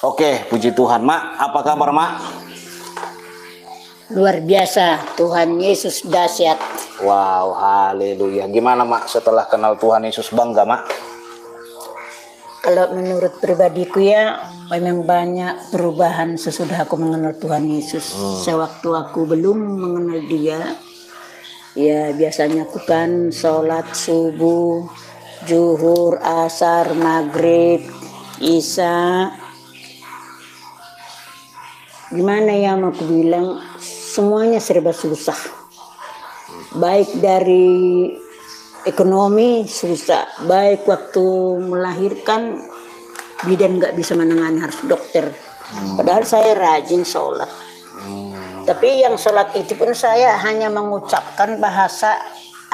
Oke, puji Tuhan. Mak, apa kabar, Mak? Luar biasa, Tuhan Yesus dahsyat. Wow, haleluya. Gimana, Mak, setelah kenal Tuhan Yesus, bangga, Mak? Kalau menurut pribadiku ya, memang banyak perubahan sesudah aku mengenal Tuhan Yesus. Sewaktu aku belum mengenal Dia, ya biasanya aku kan sholat subuh, zuhur, asar, maghrib, isya. Gimana ya mau aku bilang, semuanya serba susah. Baik dari ekonomi susah, baik waktu melahirkan bidan nggak bisa menangani, harus dokter. Padahal saya rajin sholat. Tapi yang sholat itu pun saya hanya mengucapkan bahasa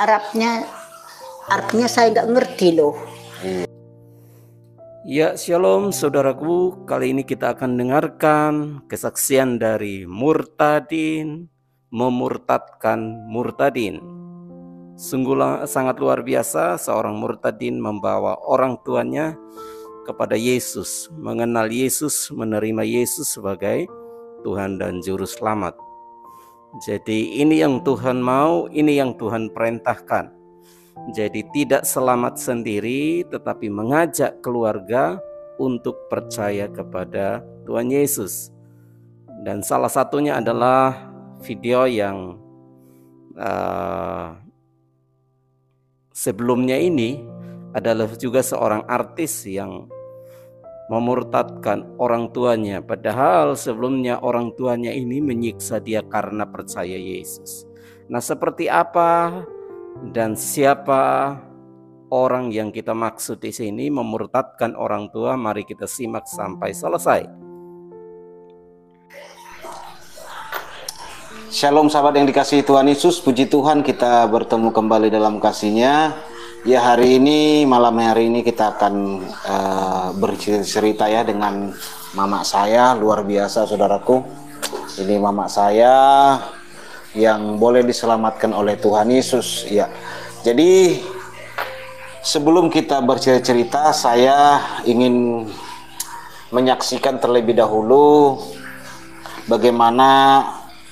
Arabnya, artinya saya nggak ngerti loh. Ya, shalom saudaraku. Kali ini kita akan dengarkan kesaksian dari murtadin memurtadkan murtadin. Sungguh sangat luar biasa seorang murtadin membawa orang tuanya kepada Yesus, mengenal Yesus, menerima Yesus sebagai Tuhan dan Juru Selamat. Jadi ini yang Tuhan mau, ini yang Tuhan perintahkan. Jadi tidak selamat sendiri, tetapi mengajak keluarga untuk percaya kepada Tuhan Yesus. Dan salah satunya adalah video yang sebelumnya ini adalah juga seorang artis yang memurtadkan orang tuanya. Padahal sebelumnya orang tuanya ini menyiksa dia karena percaya Yesus. Nah, seperti apa dan siapa orang yang kita maksud di sini memurtadkan orang tua? Mari kita simak sampai selesai. Shalom sahabat yang dikasihi Tuhan Yesus, puji Tuhan kita bertemu kembali dalam kasih-Nya. Ya, hari ini, malam hari ini kita akan bercerita ya dengan mama saya, luar biasa saudaraku. Ini mama saya yang boleh diselamatkan oleh Tuhan Yesus ya. Jadi sebelum kita bercerita, saya ingin menyaksikan terlebih dahulu bagaimana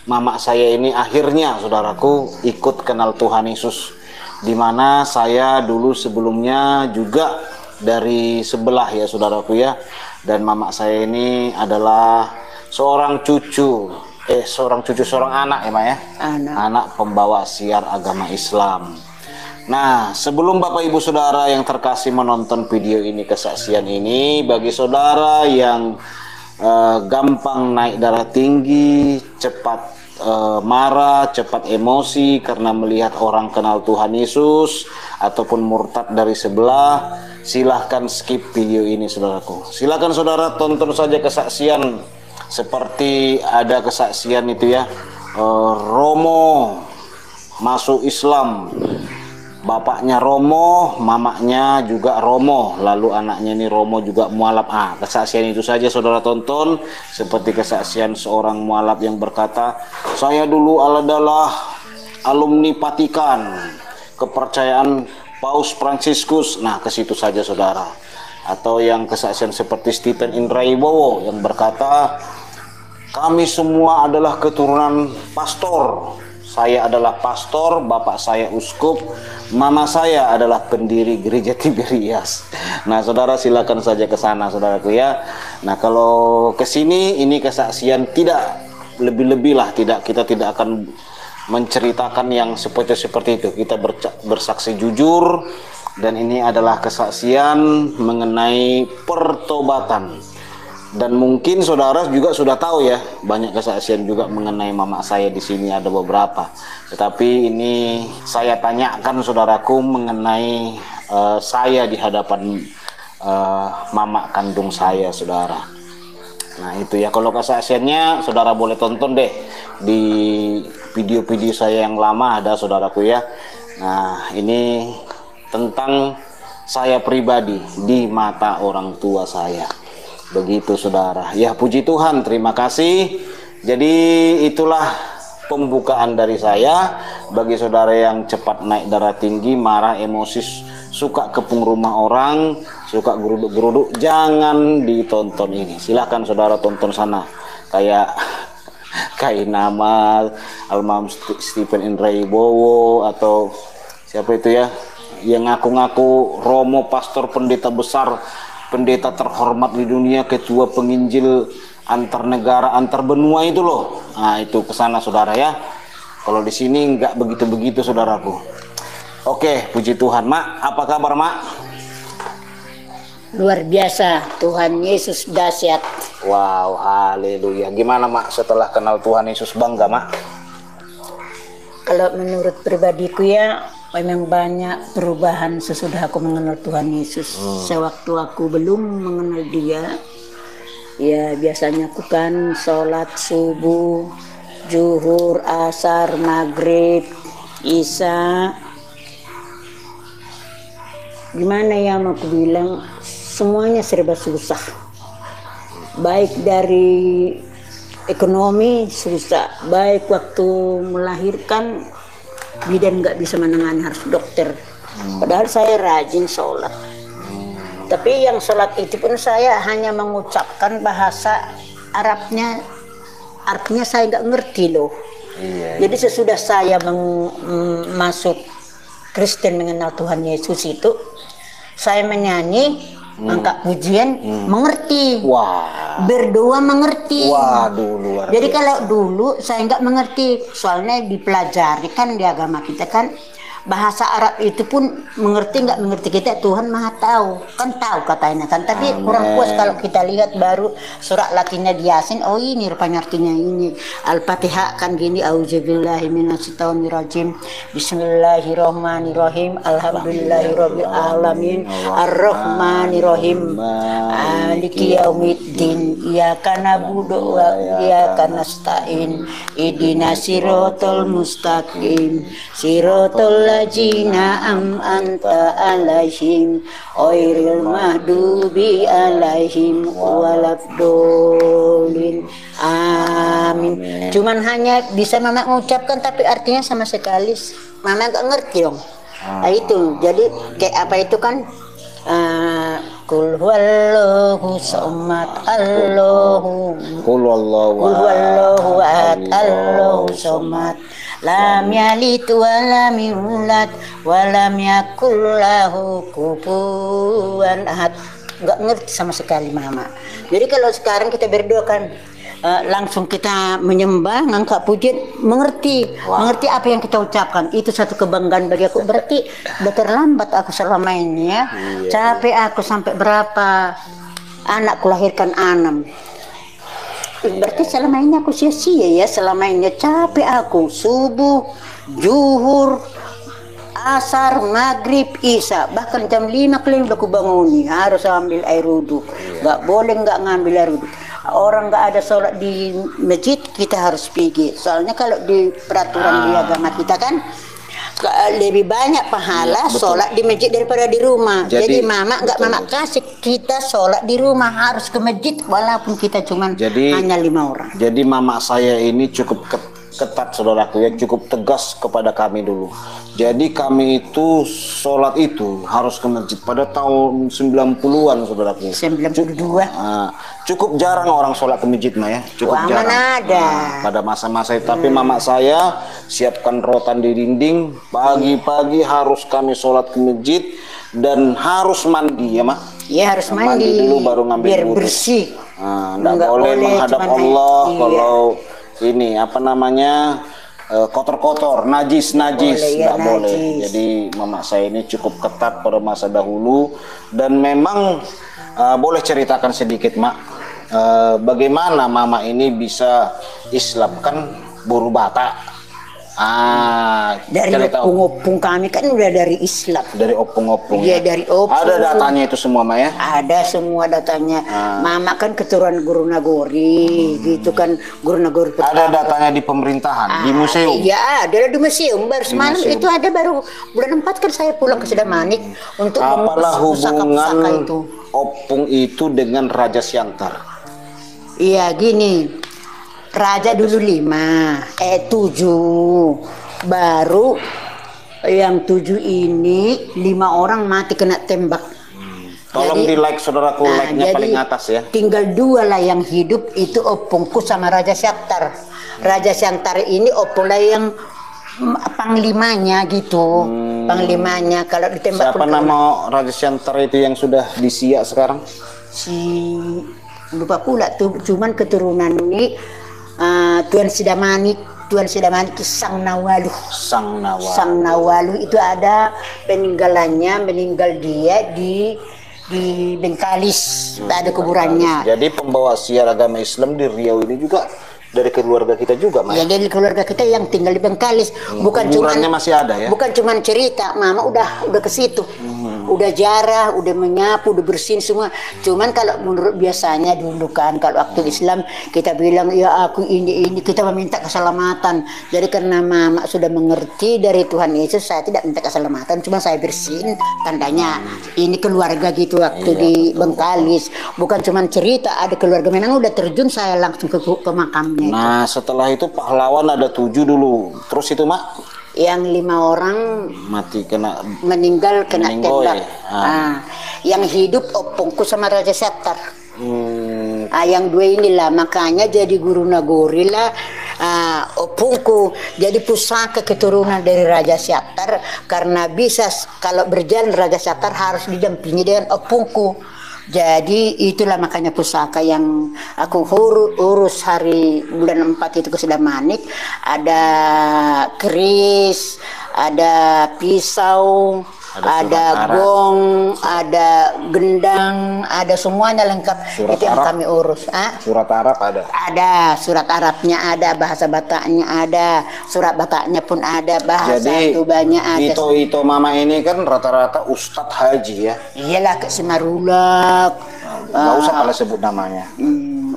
mama saya ini akhirnya saudaraku ikut kenal Tuhan Yesus, dimana saya dulu sebelumnya juga dari sebelah ya saudaraku ya. Dan mama saya ini adalah seorang anak ya, Ma ya? Anak pembawa siar agama Islam. Nah, sebelum Bapak Ibu Saudara yang terkasih menonton video ini, kesaksian ini, bagi saudara yang gampang naik darah tinggi, cepat marah, cepat emosi karena melihat orang kenal Tuhan Yesus ataupun murtad dari sebelah, silahkan skip video ini saudaraku. Silahkan saudara tonton saja kesaksian. Seperti ada kesaksian itu ya, Romo masuk Islam, bapaknya Romo, mamanya juga Romo, lalu anaknya ini Romo juga mualaf. Kesaksian itu saja saudara tonton. Seperti kesaksian seorang mualaf yang berkata, saya dulu adalah alumni Vatikan, kepercayaan Paus Fransiskus. Nah, ke situ saja saudara. Atau yang kesaksian seperti Stephen Indraibowo yang berkata, kami semua adalah keturunan pastor. Saya adalah pastor, bapak saya uskup, mama saya adalah pendiri gereja Tiberias. Nah, saudara silakan saja ke sana saudaraku ya. Nah, kalau ke sini ini kesaksian tidak lebih-lebih lah, kita tidak akan menceritakan yang seperti itu. Kita bersaksi jujur. Dan ini adalah kesaksian mengenai pertobatan. Dan mungkin saudara juga sudah tahu ya, banyak kesaksian juga mengenai mama saya di sini, ada beberapa. Tetapi ini saya tanyakan saudaraku mengenai saya di hadapan mama kandung saya, saudara. Nah, itu ya, kalau kesaksiannya saudara boleh tonton deh di video-video saya yang lama, ada saudaraku ya. Nah, ini tentang saya pribadi di mata orang tua saya. Begitu saudara. Ya, puji Tuhan, terima kasih. Jadi itulah pembukaan dari saya. Bagi saudara yang cepat naik darah tinggi, marah, emosi, suka kepung rumah orang, suka geruduk-geruduk, jangan ditonton ini. Silahkan saudara tonton sana. Kayak nama almarhum Stephen Indra Bowo atau siapa itu ya, yang ngaku-ngaku Romo, pastor, pendeta besar, pendeta terhormat di dunia, ketua penginjil antar negara, antar benua itu loh. Nah itu kesana saudara ya. Kalau di sini nggak begitu-begitu saudaraku. Oke, puji Tuhan. Mak, apa kabar Mak? Luar biasa, Tuhan Yesus dahsyat. Wow, haleluya. Gimana Mak setelah kenal Tuhan Yesus, bangga Mak? Kalau menurut pribadiku ya, memang banyak perubahan sesudah aku mengenal Tuhan Yesus. Sewaktu aku belum mengenal Dia, ya biasanya aku kan sholat subuh, zuhur, asar, maghrib, isya. Gimana ya mau aku bilang, semuanya serba susah. Baik dari ekonomi susah, baik waktu melahirkan bidan nggak bisa menangani, harus dokter. Padahal saya rajin sholat. Tapi yang sholat itu pun saya hanya mengucapkan bahasa Arabnya, artinya saya nggak ngerti loh. Jadi sesudah saya masuk Kristen, mengenal Tuhan Yesus itu, saya menyanyi, angkat pujian, mengerti. Wah. Berdoa mengerti. Waduh, luar Jadi biasa. kalau dulu saya nggak mengerti, soalnya dipelajari kan di agama kita kan, bahasa Arab itu pun mengerti nggak mengerti kita, Tuhan Maha tahu, kan tahu katanya kan. Tapi kurang puas kalau kita lihat baru surat Latinnya di Yasin, oh ini rupanya artinya ini. Al-Fatihah kan gini, auzubillahi minasyaitonirrajim, bismillahirrahmanirrahim, alhamdulillahirabbil alamin, arrahmanirrahim, maliki yaumiddin, iyyaka na'budu wa iyyaka nasta'in, ihdinas siratal mustaqim, siratal ladzina anta alaihim ghairil maghdubi alaihim waladdallin. Amin. Cuman hanya bisa Mama mengucapkan, tapi artinya sama sekali Mama nggak ngerti dong. Nah itu, jadi kayak apa itu kan, Qul huwallahu samad, Qul huwallahu ahad, Allahu samad, lam yalid wa lam yulad wa lam yakul lahu kufuwan ahad. Nggak ngerti sama sekali Mama. Jadi kalau sekarang kita berdoa kan, langsung kita menyembah, ngangkat pujian, mengerti apa yang kita ucapkan. Itu satu kebanggaan bagi aku. Berarti udah terlambat aku selama ini ya. Capek aku sampai berapa anak kulahirkan 6. Berarti selama ini aku sia-sia ya, selama ini capek aku. Subuh, zuhur, asar, maghrib, isya, bahkan jam 5 kali udah aku banguni, harus ambil air wudhu. Nggak boleh nggak ngambil air wudhu. Orang nggak ada sholat di masjid, kita harus pergi. Soalnya kalau di peraturan di agama kita kan lebih banyak pahala sholat di masjid daripada di rumah. Jadi Mama nggak Mama kasih kita sholat di rumah, harus ke masjid walaupun kita cuman hanya 5 orang. Jadi Mama saya ini cukup ketat saudaraku ya, cukup tegas kepada kami dulu. Jadi kami itu sholat itu harus ke masjid pada tahun 90-an saudaraku. 92. Cukup jarang orang sholat ke masjid ya, cukup jarang. Mana ada. Pada masa-masa itu, tapi Mama saya siapkan rotan di dinding, pagi-pagi harus kami sholat ke masjid dan harus mandi ya Mak. Iya harus mandi dulu baru ngambil biar wudhu. Bersih. Nggak boleh menghadap Allah kalau ini apa namanya, kotor-kotor, najis nggak boleh. Jadi Mama saya ini cukup ketat pada masa dahulu. Dan memang boleh ceritakan sedikit Mak, bagaimana Mama ini bisa Islam, kan buru Batak. Dari opung-opung kami kan udah dari Islam. Dari opung-opung. Iya dari opung. Ada datanya itu semua Mak ya? Ada semua datanya. Mama kan keturunan Guru Nagori, gitu kan, Guru Nagori. Ada datanya di pemerintahan, di museum. Iya, ada di museum. Baru semalam itu ada, baru bulan 4 kan saya pulang ke Sedamanik untuk apalah hubungan itu. Opung itu dengan Raja Siantar? Iya gini. Raja dulu 7, baru yang 7 ini 5 orang mati kena tembak. Tolong di like saudaraku, like-nya paling atas ya. Tinggal 2 lah yang hidup, itu opungku sama Raja Syaktar. Raja Syaktar ini opung lah yang panglimanya gitu. Panglimanya kalau ditembak. Siapa nama Raja Syaktar itu yang sudah disiak sekarang? Si lupa pula tuh, cuman keturunan ini Tuan Sidamanik itu Sang Nawalu. Sang Nawalu itu ada meninggal dia di Bengkalis, ada kuburannya. Jadi pembawa siar agama Islam di Riau ini juga dari keluarga kita juga, Mas. Ya, dari keluarga kita yang tinggal di Bengkalis. Bukan cuma masih ada ya. Bukan cuma cerita, Mama udah ke situ. Udah jarah, udah menyapu, udah bersihin semua. Cuman kalau menurut biasanya dulu kan, kalau waktu Islam kita bilang ya aku ini kita meminta keselamatan. Jadi karena Mama sudah mengerti dari Tuhan Yesus, saya tidak minta keselamatan, cuma saya bersihin tandanya ini keluarga gitu waktu di Bengkalis. Bukan cuma cerita, ada keluarga memang udah terjun, saya langsung ke makamnya. Nah, setelah itu pahlawan ada 7 dulu. Terus itu, Mak? Yang 5 orang mati meninggal kena tembak. Yang hidup opungku sama Raja Syaktar. Yang 2 inilah makanya jadi guru Nagori lah. Opungku jadi pusaka keturunan dari Raja Syaktar, karena bisa kalau berjalan Raja Syaktar harus didampingi dengan opungku. Jadi itulah makanya pusaka yang aku urus hari bulan 4 itu ke Sidamanik. Ada keris, ada pisau, ada gong, ada gendang, ada semuanya lengkap. Surat itu yang Arab. Kami urus. Surat Arab ada? Ada, surat Arabnya ada, bahasa Bataknya ada, surat Bataknya pun ada, bahasa Tubannya ada. Itu Mama ini kan rata-rata Ustadz Haji ya? Iyalah, ke Semarulak. Nggak usah kalau sebut namanya.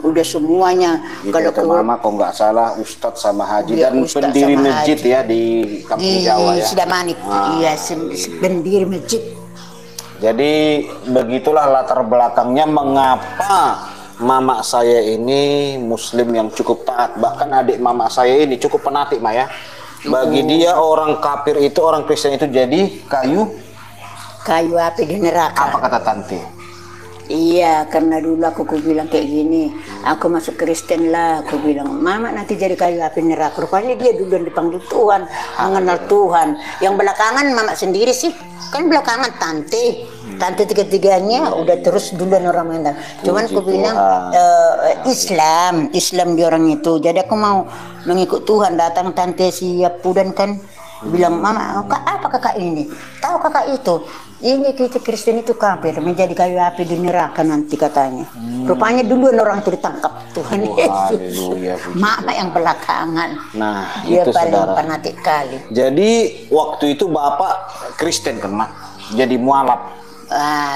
Udah semuanya. Kalau ke Mama kok nggak salah Ustadz sama Haji dan Ustadz pendiri sama masjid Haji. ya di Kampung Jawa ya. Sidamanik. Iya, pendiri masjid. Jadi begitulah latar belakangnya mengapa mama saya ini Muslim yang cukup taat. Bahkan adik mama saya ini cukup fanatik, Ma ya. Bagi dia orang kafir itu, orang Kristen itu jadi kayu api di neraka. apa kata tante? Iya, karena dulu aku bilang kayak gini, aku masuk Kristen lah, aku bilang, Mama nanti jadi kayu api neraka. Rupanya dia dulu dipanggil Tuhan, mengenal Tuhan. Yang belakangan Mama sendiri sih, kan belakangan tante tiga-tiganya udah terus duluan orang mengenal. Cuman aku bilang Islam dia orang itu. Jadi aku mau mengikut Tuhan. Datang tante si Pudan kan bilang, Mama, apa kakak ini? Tahu kakak itu? Ini kita Kristen itu kafir, menjadi kayu api di neraka nanti katanya. Rupanya duluan orang itu ditangkap Tuhan Yesus. Mama yang belakangan. Nah, dia itu paling saudara. fanatik kali. Jadi waktu itu Bapak Kristen kan, Mak? Jadi mualaf.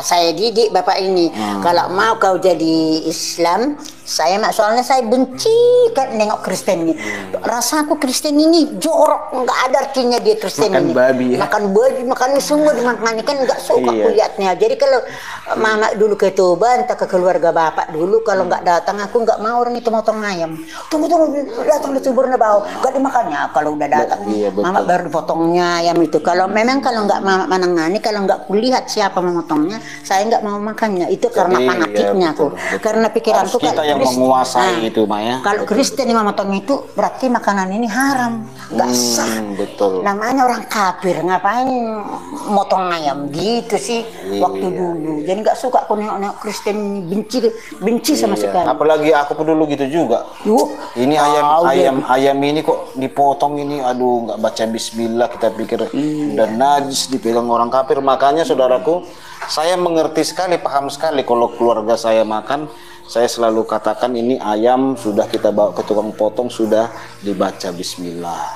Saya didik Bapak ini, kalau mau kau jadi Islam, soalnya saya benci kan nengok Kristen ini. Rasa aku Kristen ini jorok, nggak ada artinya dia Kristen makan ini. Babi, ya? Makan babi, makan semua dimakan kan nggak suka aku lihatnya. Jadi kalau Mama dulu ke Toba, entah ke keluarga Bapak dulu, kalau nggak datang aku nggak mau orang itu motong ayam. Tunggu datang di suburnya bau, nggak dimakannya. Kalau udah datang, Mama baru dipotongnya ayam itu. Kalau nggak Mama menangani, kalau nggak kulihat siapa memotongnya, saya nggak mau makannya. Itu karena fanatiknya aku. Karena pikiranku kita yang menguasai itu, Maya. Kalau Kristen yang memotong itu berarti makanan ini haram, nggak sah. Betul. Namanya orang kafir, ngapain motong ayam gitu sih waktu dulu. Jadi nggak suka aku nengok Kristen ini, benci sama sekali. Apalagi aku dulu gitu juga. Ini ayam ini kok dipotong ini, aduh nggak baca Bismillah, kita pikir dan najis dipegang orang kafir. Makanya saudaraku, saya mengerti sekali, paham sekali kalau keluarga saya makan. Saya selalu katakan ini ayam sudah kita bawa ke tukang potong, sudah dibaca Bismillah.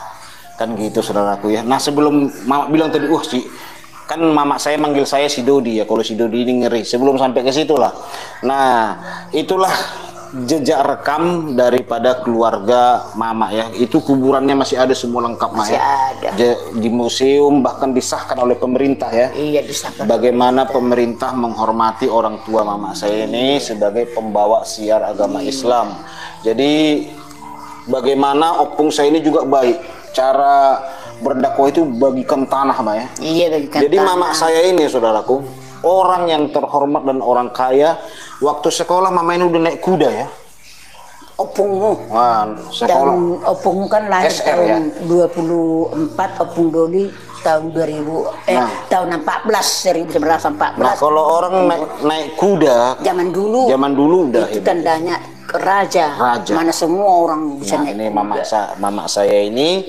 Kan gitu saudaraku ya. Nah sebelum Mama bilang tadi, kan mama saya manggil saya si Dodi ya. Kalau si Dodi ini ngeri. Sebelum sampai ke situ lah. Nah itulah jejak rekam daripada keluarga Mama ya. Itu kuburannya masih ada semua lengkap, Ma ya. Ada. Di museum, bahkan disahkan oleh pemerintah ya. Iya, disahkan. Bagaimana pemerintah menghormati orang tua Mama saya ini sebagai pembawa siar agama Islam. Jadi bagaimana opung saya ini juga baik. Cara berdakwah itu bagikan tanah, Ma ya. Iya, bagikan Jadi tanah. Mama saya ini saudaraku, orang yang terhormat dan orang kaya. Waktu sekolah mama ini udah naik kuda ya? Opungmu. Wah, sekolah. Dan opungmu kan lahir SR, tahun ya? 24, opung Doli tahun 2000, tahun 1914. Nah, kalau orang naik kuda Zaman dulu udah itu hebat. tandanya raja. Mana semua orang bisa Nah, naik ini kuda. mama saya ini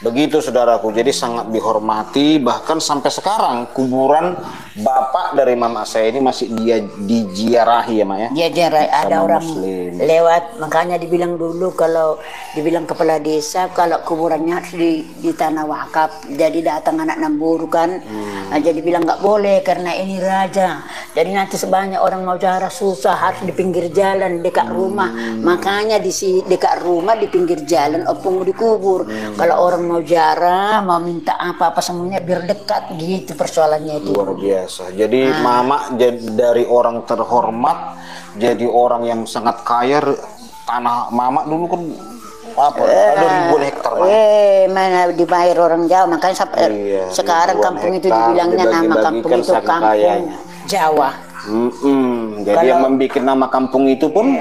begitu saudaraku, jadi sangat dihormati. Bahkan sampai sekarang kuburan bapak dari mama saya ini masih dia diziarahi ya mak ya. Dia jarak ada Sama orang Muslim. lewat, makanya dibilang dulu kalau dibilang kepala desa kalau kuburannya harus di tanah wakaf. Jadi datang anak Namburu kan, nah, jadi bilang nggak boleh karena ini raja. Jadi nanti sebanyak orang mau ziarah susah, harus di pinggir jalan dekat rumah. Makanya dekat rumah di pinggir jalan opung dikubur. Kalau orang mau ziarah, mau minta apa-apa semuanya biar dekat gitu persoalannya itu. Luar biasa. Jadi mama dari orang terhormat jadi orang yang sangat kaya. Tanah mama dulu kan apa? Ada ribuan hektar Mak. Mana dibayar orang Jawa, makanya sampai sekarang ribuan kampung itu hektar dibilangnya nama kampung dibagi-bagikan itu saking kampung kayanya. Jawa. Jadi yang membuat nama kampung itu pun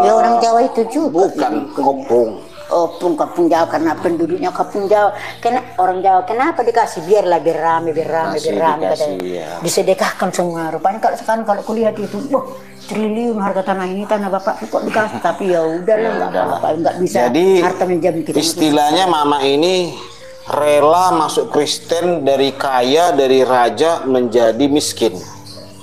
Ya orang Jawa itu juga. bukan Opung. Opung kampung Jawa karena penduduknya kampung Jawa. Karena orang Jawa kenapa dikasih biarlah biar rame Masih katanya. dikasih, ya. Disedekahkan semua. Rupanya kalau sekarang kalau kulihat itu, wah triliun harga tanah ini, tanah bapak kok dikasih, tapi ya udahlah nggak apa-apa, nggak bisa. Jadi harta menjamin kita. istilahnya mama ini rela masuk Kristen, dari kaya, dari raja menjadi miskin.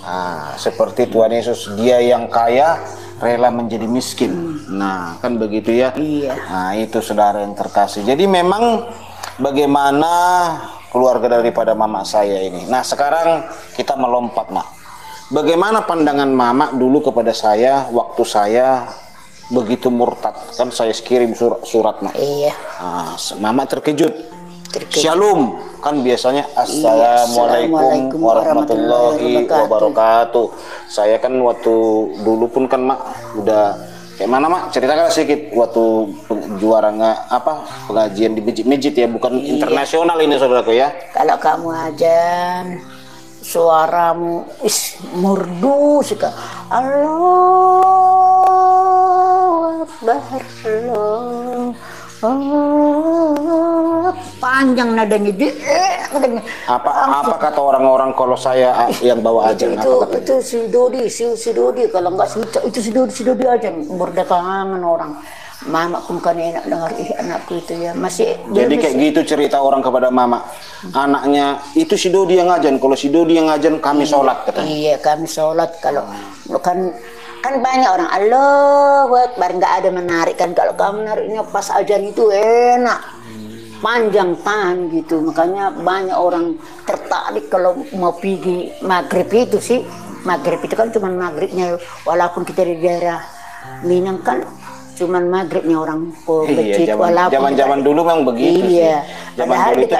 Nah, seperti Tuhan Yesus, dia yang kaya rela menjadi miskin. Nah, kan begitu ya. Iya. Nah, itu saudara yang terkasih. Jadi memang bagaimana keluarga daripada mama saya ini. Nah, sekarang kita melompat, Mak. Bagaimana pandangan mama dulu kepada saya waktu saya begitu murtad? Kan saya kirim surat, Mak. Iya. Nah, mama terkejut. Shalom, kan biasanya Assalamualaikum warahmatullahi wabarakatuh. Saya kan waktu dulu pun kan Mak udah kayak mana Mak, ceritakan sedikit waktu juara pengajian di masjid ya, bukan internasional ini saudaraku ya. Kalau kamu ajan suaramu merdu sekali. Allahu Akbar, panjang nadanya apa kata orang-orang kalau saya yang bawa ajan? itu si Dodi kalau nggak itu si Dodi aja berdatangan orang. Mama pun kan enak dengar anakku itu ya masih. Jadi kayak gitu cerita orang kepada mama, anaknya itu si Dodi yang ngajan, kalau si Dodi yang ngajan kami sholat katanya. Iya kami sholat, kalau kan banyak orang Allahu Akbar nggak ada menarik kan, kalau kamu nariknya pas ajan itu enak panjang tahan gitu, makanya banyak orang tertarik kalau mau pergi maghrib itu sih. Maghrib itu kan cuma maghribnya, walaupun kita di daerah Minang kan cuman maghribnya orang iya, zaman dulu memang begitu iya. Sih. Zaman dulu itu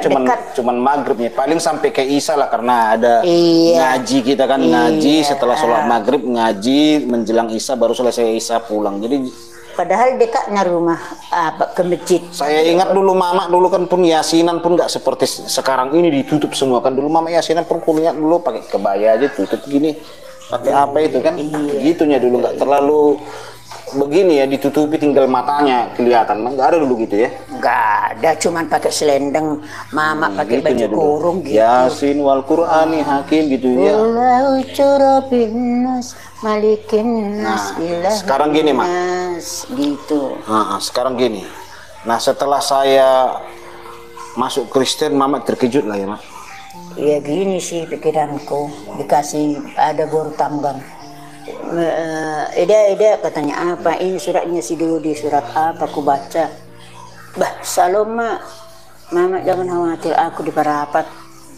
cuman maghribnya, paling sampai ke Isya lah karena ada ngaji kita kan ngaji setelah sholat maghrib, ngaji menjelang Isya baru selesai Isya pulang. Jadi padahal dekatnya rumah ke masjid. Saya ingat dulu mama dulu kan pun yasinan pun nggak seperti sekarang ini ditutup semua kan, dulu mama yasinan pun kuliah dulu pakai kebaya aja tutup gini, pakai apa itu kan gitunya dulu, nggak terlalu begini ya, ditutupi tinggal matanya kelihatan, nggak ada dulu gitu ya? Nggak ada, cuman pakai selendang, mama pakai baju kurung gitu. Yasin wal Qur'ani hakim gitu ya. Nah, sekarang gini Mak, gitu. Sekarang gini. Nah, setelah saya masuk Kristen, mama terkejut lah ya Mak. Ya gini sih pikiranku, dikasih ada guru tambang. Eda katanya apa ini suratnya si Dodi, surat apa aku baca. Bah Saloma, mama jangan khawatir, aku di Parapat.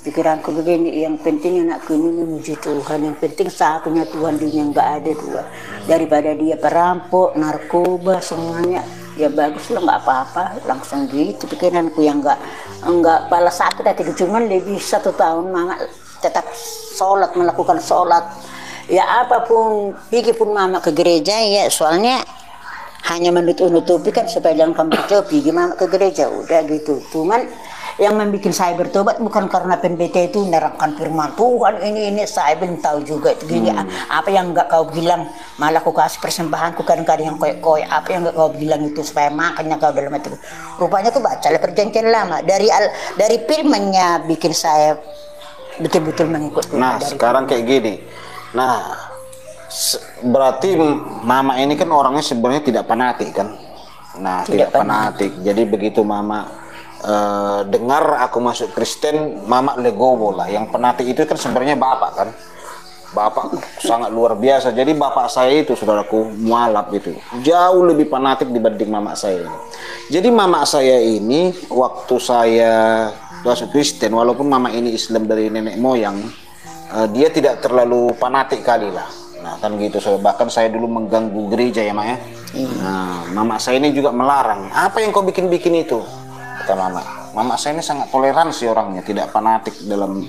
Pikiranku begini, yang penting anakku ini memuji Tuhan, yang penting satunya Tuhan, dunia nggak ada dua. Daripada dia perampok, narkoba semuanya, ya bagus lah nggak apa-apa, langsung gitu pikiranku, yang nggak pala sakit hati, cuman lebih 1 tahun mama tetap sholat, melakukan sholat. Ya apapun, pergi pun mama ke gereja ya, soalnya hanya menutupi kan supaya jangan kamu pergi mama ke gereja, udah gitu. Cuman yang membuat saya bertobat bukan karena pendeta itu menerangkan firman Tuhan ini saya belum tahu juga itu gini. Apa yang enggak kau bilang, malah kau kasih persembahanku kadang-kadang yang koyak-koyak, apa yang enggak kau bilang itu supaya makanya kau dalam itu. Rupanya aku baca perjanjian lama dari firmannya bikin saya betul-betul mengikut. Nah sekarang kayak gini. Nah berarti mama ini kan orangnya sebenarnya tidak fanatik kan. Nah tidak fanatik. Jadi begitu mama dengar aku masuk Kristen, mama legowo lah. Yang fanatik itu kan sebenarnya bapak kan. Bapak sangat luar biasa. Jadi bapak saya itu, saudaraku, mualaf itu jauh lebih fanatik dibanding mama saya. Jadi mama saya ini waktu saya masuk Kristen, walaupun mama ini Islam dari nenek moyang, dia tidak terlalu fanatik kali lah. Nah kan gitu. Bahkan saya dulu mengganggu gereja ya Mak ya. Nah mama saya ini juga melarang. Apa yang kau bikin-bikin itu? Kata mama. Mama saya ini sangat toleransi orangnya, tidak fanatik dalam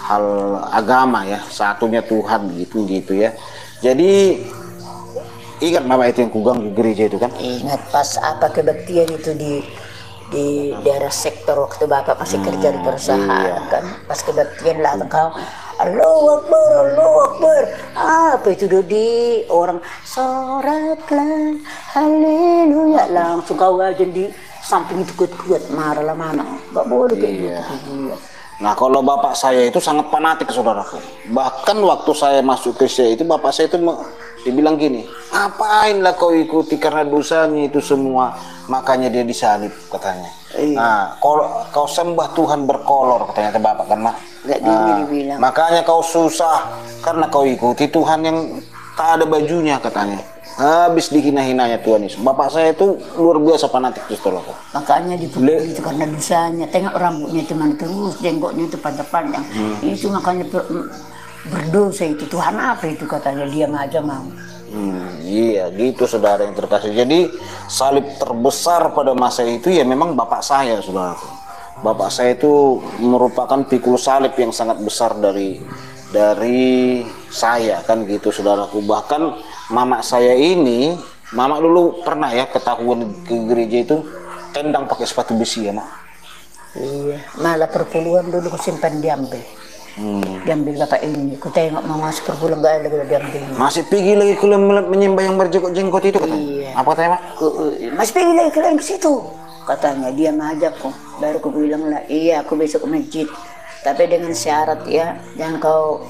hal agama ya. Satunya Tuhan gitu ya. Jadi ingat mama itu yang kuganggu gereja itu kan? Ingat pas apa kebaktian itu di daerah sektor waktu bapak masih kerja di perusahaan kan. Pas kebaktian lah kau Allahu Akbar. Apa itu Dodi? Orang soraklah haleluya, langsung kau aja di samping itu kuat-kuat marah lah mama. Gak boleh kayak gitu. Nah kalau bapak saya itu sangat fanatik saudaraku. Bahkan waktu saya masuk Kristen itu bapak saya itu dibilang gini, ngapainlah kau ikuti karena dosanya itu semua, makanya dia disalib katanya. Nah kalau kau sembah Tuhan berkolor katanya ke bapak karena makanya kau susah karena kau ikuti Tuhan yang tak ada bajunya katanya. Habis dihina-hinanya Tuhan Yesus. Bapak saya itu luar biasa fanatik justru. Makanya dipukul itu karena dosanya. Tengok rambutnya cuma terus, jenggotnya itu panjang-panjang. Itu makanya berdosa itu. Tuhan apa itu katanya, diam aja mau. Iya gitu saudara yang terkasih. Jadi salib terbesar pada masa itu ya memang bapak saya saudara. Bapak saya itu merupakan pikul salib yang sangat besar dari saya kan gitu saudaraku. Bahkan mama saya ini, mama dulu pernah ya ketahuan ke gereja itu tendang pakai sepatu besi ya Mak. Iya, malah perpuluhan dulu aku simpan diambil. Diambil bapak ini, aku tengok mau masuk perpuluhan gak ada diambil. Masih pergi lagi ke menyembah yang berjenggot itu katanya. Iya. Apa katanya Mak? Masih pergi lagi ke situ. Katanya diam aja kok. Baru aku bilang lah, iya aku besok ke masjid. Tapi dengan syarat ya, jangan kau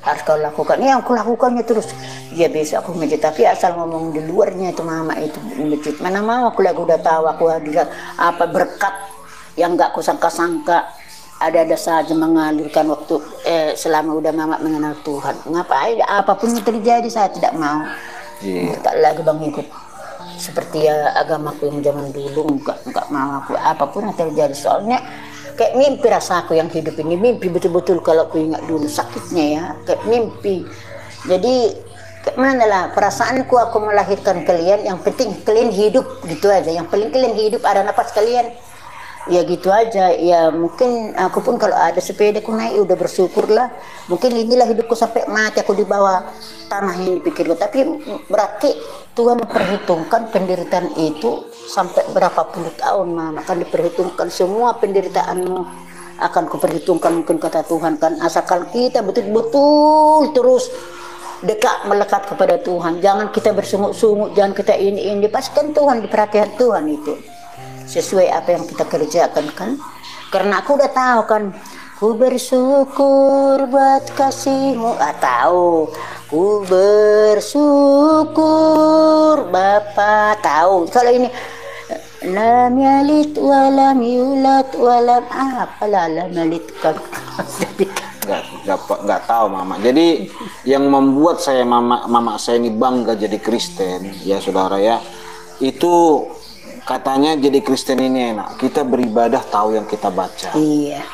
harus kau lakukan. Ya aku lakukannya terus. Ya bisa aku masjid, tapi asal ngomong di luarnya itu mama itu masjid. Mana mau aku udah tahu aku hadirat berkat yang nggak kusangka-sangka ada saja mengalirkan waktu selama udah mama mengenal Tuhan. Ngapain? Apapun yang terjadi saya tidak mau. Tak lagi bang ikut seperti agamaku yang zaman dulu. Enggak mau aku apapun yang terjadi, soalnya kayak mimpi rasaku yang hidup ini, mimpi betul-betul kalau aku ingat dulu sakitnya ya, kayak mimpi. Jadi kayak mana lah perasaanku aku melahirkan kalian, yang penting kalian hidup gitu aja, yang paling kalian hidup ada napas kalian. Ya gitu aja, ya mungkin aku pun kalau ada sepeda aku naik udah bersyukurlah. Mungkin inilah hidupku sampai mati aku di bawah tanah ini pikirku. Tapi berarti Tuhan memperhitungkan penderitaan itu sampai berapa puluh tahun Mama. Akan diperhitungkan semua penderitaanmu akan kuperhitungkan mungkin kata Tuhan kan. Asalkan kita betul-betul terus dekat melekat kepada Tuhan. Jangan kita bersungut-sungut, jangan kita ini pastikan Tuhan, diperhatikan Tuhan itu. Sesuai apa yang kita kerjakan kan, karena aku udah tahu kan, ku bersyukur buat kasihmu, tahu, ku bersyukur Bapa, tahu. Kalau ini lam yalid walam yulad walam apalah lam yalid kan. Nggak tahu Mama. Jadi yang membuat saya mama saya ini bangga jadi Kristen ya saudara ya, itu katanya jadi Kristen ini enak, kita beribadah tahu yang kita baca,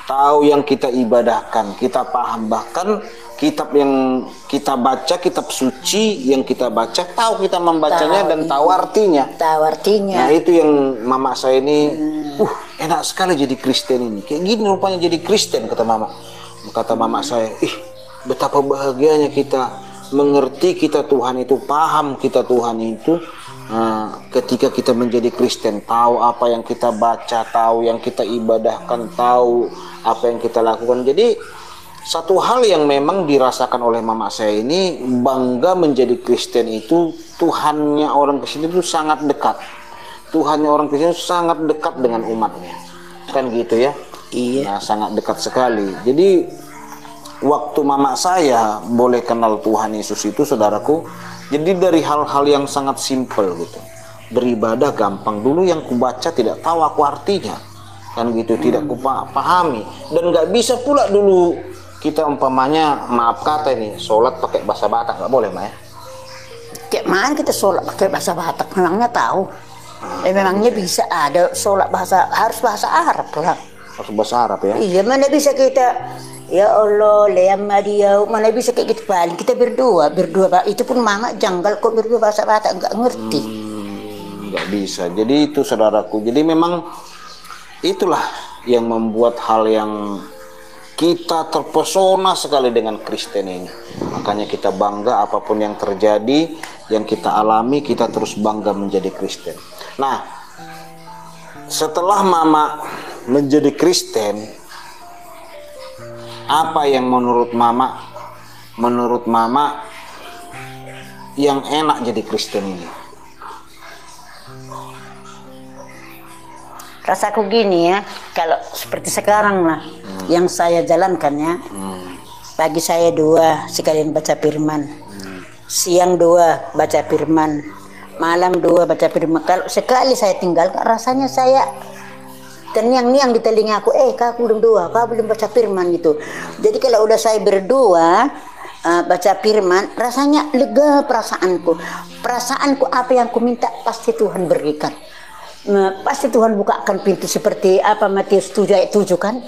tahu yang kita ibadahkan, kita paham, bahkan kitab yang kita baca, kitab suci yang kita baca, tahu kita membacanya dan tahu artinya. Nah itu yang mama saya ini, enak sekali jadi Kristen ini, kayak gini rupanya jadi Kristen kata mama. Kata mama saya, betapa bahagianya kita mengerti kita Tuhan itu, paham kita Tuhan itu, ketika kita menjadi Kristen, tahu apa yang kita baca, tahu yang kita ibadahkan, tahu apa yang kita lakukan. Jadi satu hal yang memang dirasakan oleh mama saya ini, bangga menjadi Kristen itu, Tuhannya orang Kristen itu sangat dekat. Tuhannya orang Kristen itu sangat dekat dengan umatnya. Kan gitu ya? Iya. Nah, sangat dekat sekali. Jadi waktu mama saya boleh kenal Tuhan Yesus itu, saudaraku, jadi dari hal-hal yang sangat simpel gitu. Beribadah gampang. Dulu yang kubaca tidak tahu aku artinya. Kan gitu, tidak kupahami. Dan nggak bisa pula dulu kita umpamanya, maaf kata ini, sholat pakai bahasa Batak, nggak boleh, Mbak ya? Kayak mana kita sholat pakai bahasa Batak? Memangnya tahu? Memangnya bisa ada sholat harus bahasa Arab lah. Harus bahasa Arab ya? Iya, mana bisa kita, ya Allah, lema dia, mana bisa kayak gitu. Paling kita berdua, itu pun mama janggal kok berdua bahasa Batak, nggak ngerti. Nggak bisa. Jadi itu saudaraku. Jadi memang itulah yang membuat hal yang kita terpesona sekali dengan Kristen ini. Makanya kita bangga apapun yang terjadi, yang kita alami, kita terus bangga menjadi Kristen. Nah, setelah mama menjadi Kristen, apa yang menurut mama yang enak jadi Kristen ini? Rasaku gini ya, kalau seperti sekarang lah, yang saya jalankan ya, pagi saya 2 sekalian baca firman, siang 2 baca firman, malam 2 baca firman. Kalau sekali saya tinggalkan, rasanya saya terngiang-ngiang di telinga aku, kau belum kau belum baca firman gitu. Jadi kalau udah saya berdua baca firman, rasanya lega perasaanku apa yang ku minta pasti Tuhan berikan. Pasti Tuhan bukakan pintu, seperti apa Matius 7 ayat 7 kan?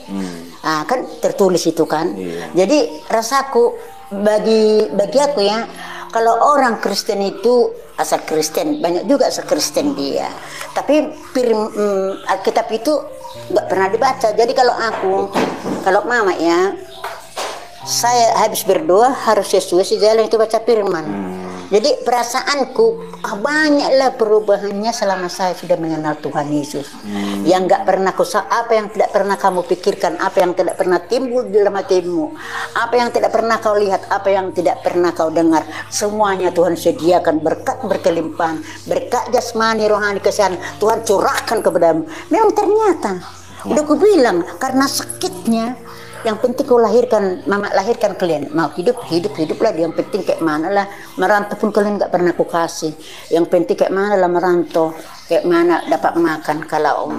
Kan tertulis itu kan. Jadi rasaku bagi aku ya, kalau orang Kristen itu asal Kristen, banyak juga asal Kristen dia. Tapi Alkitab itu nggak pernah dibaca. Jadi kalau mama ya, saya habis berdoa harus sesuai sejalan itu baca firman. Jadi perasaanku banyaklah perubahannya selama saya sudah mengenal Tuhan Yesus. Yang nggak pernah apa yang tidak pernah kamu pikirkan, apa yang tidak pernah timbul di dalam hatimu, apa yang tidak pernah kau lihat, apa yang tidak pernah kau dengar, semuanya Tuhan sediakan berkat berkelimpahan, berkat jasmani, rohani, kesehatan Tuhan curahkan kepadamu. Memang ternyata udah aku bilang, karena sakitnya yang penting kau mama lahirkan kalian mau hiduplah. Yang penting kayak mana lah merantau pun kalian nggak pernah aku kasih. Yang penting kayak mana lah merantau, kayak mana dapat makan. Kalau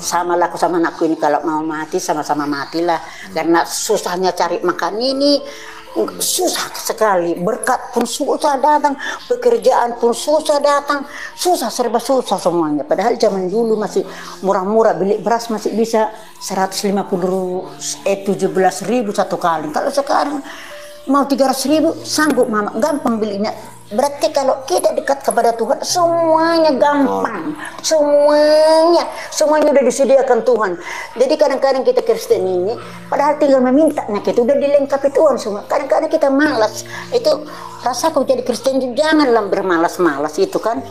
sama lah aku sama anakku ini, kalau mau mati sama-sama matilah. Karena susahnya cari makan ini susah sekali, berkat pun susah datang, pekerjaan pun susah datang, serba susah semuanya. Padahal zaman dulu masih murah-murah, beli beras masih bisa 17.000 satu kali. Kalau sekarang mau 300.000 sanggup mama, gampang belinya. Berarti kalau kita dekat kepada Tuhan, semuanya gampang, semuanya udah disediakan Tuhan. Jadi kadang-kadang kita Kristen ini, padahal tinggal memintanya, kita udah dilengkapi Tuhan semua. Kadang-kadang kita malas. Itu rasaku jadi Kristen, janganlah bermalas-malas itu kan.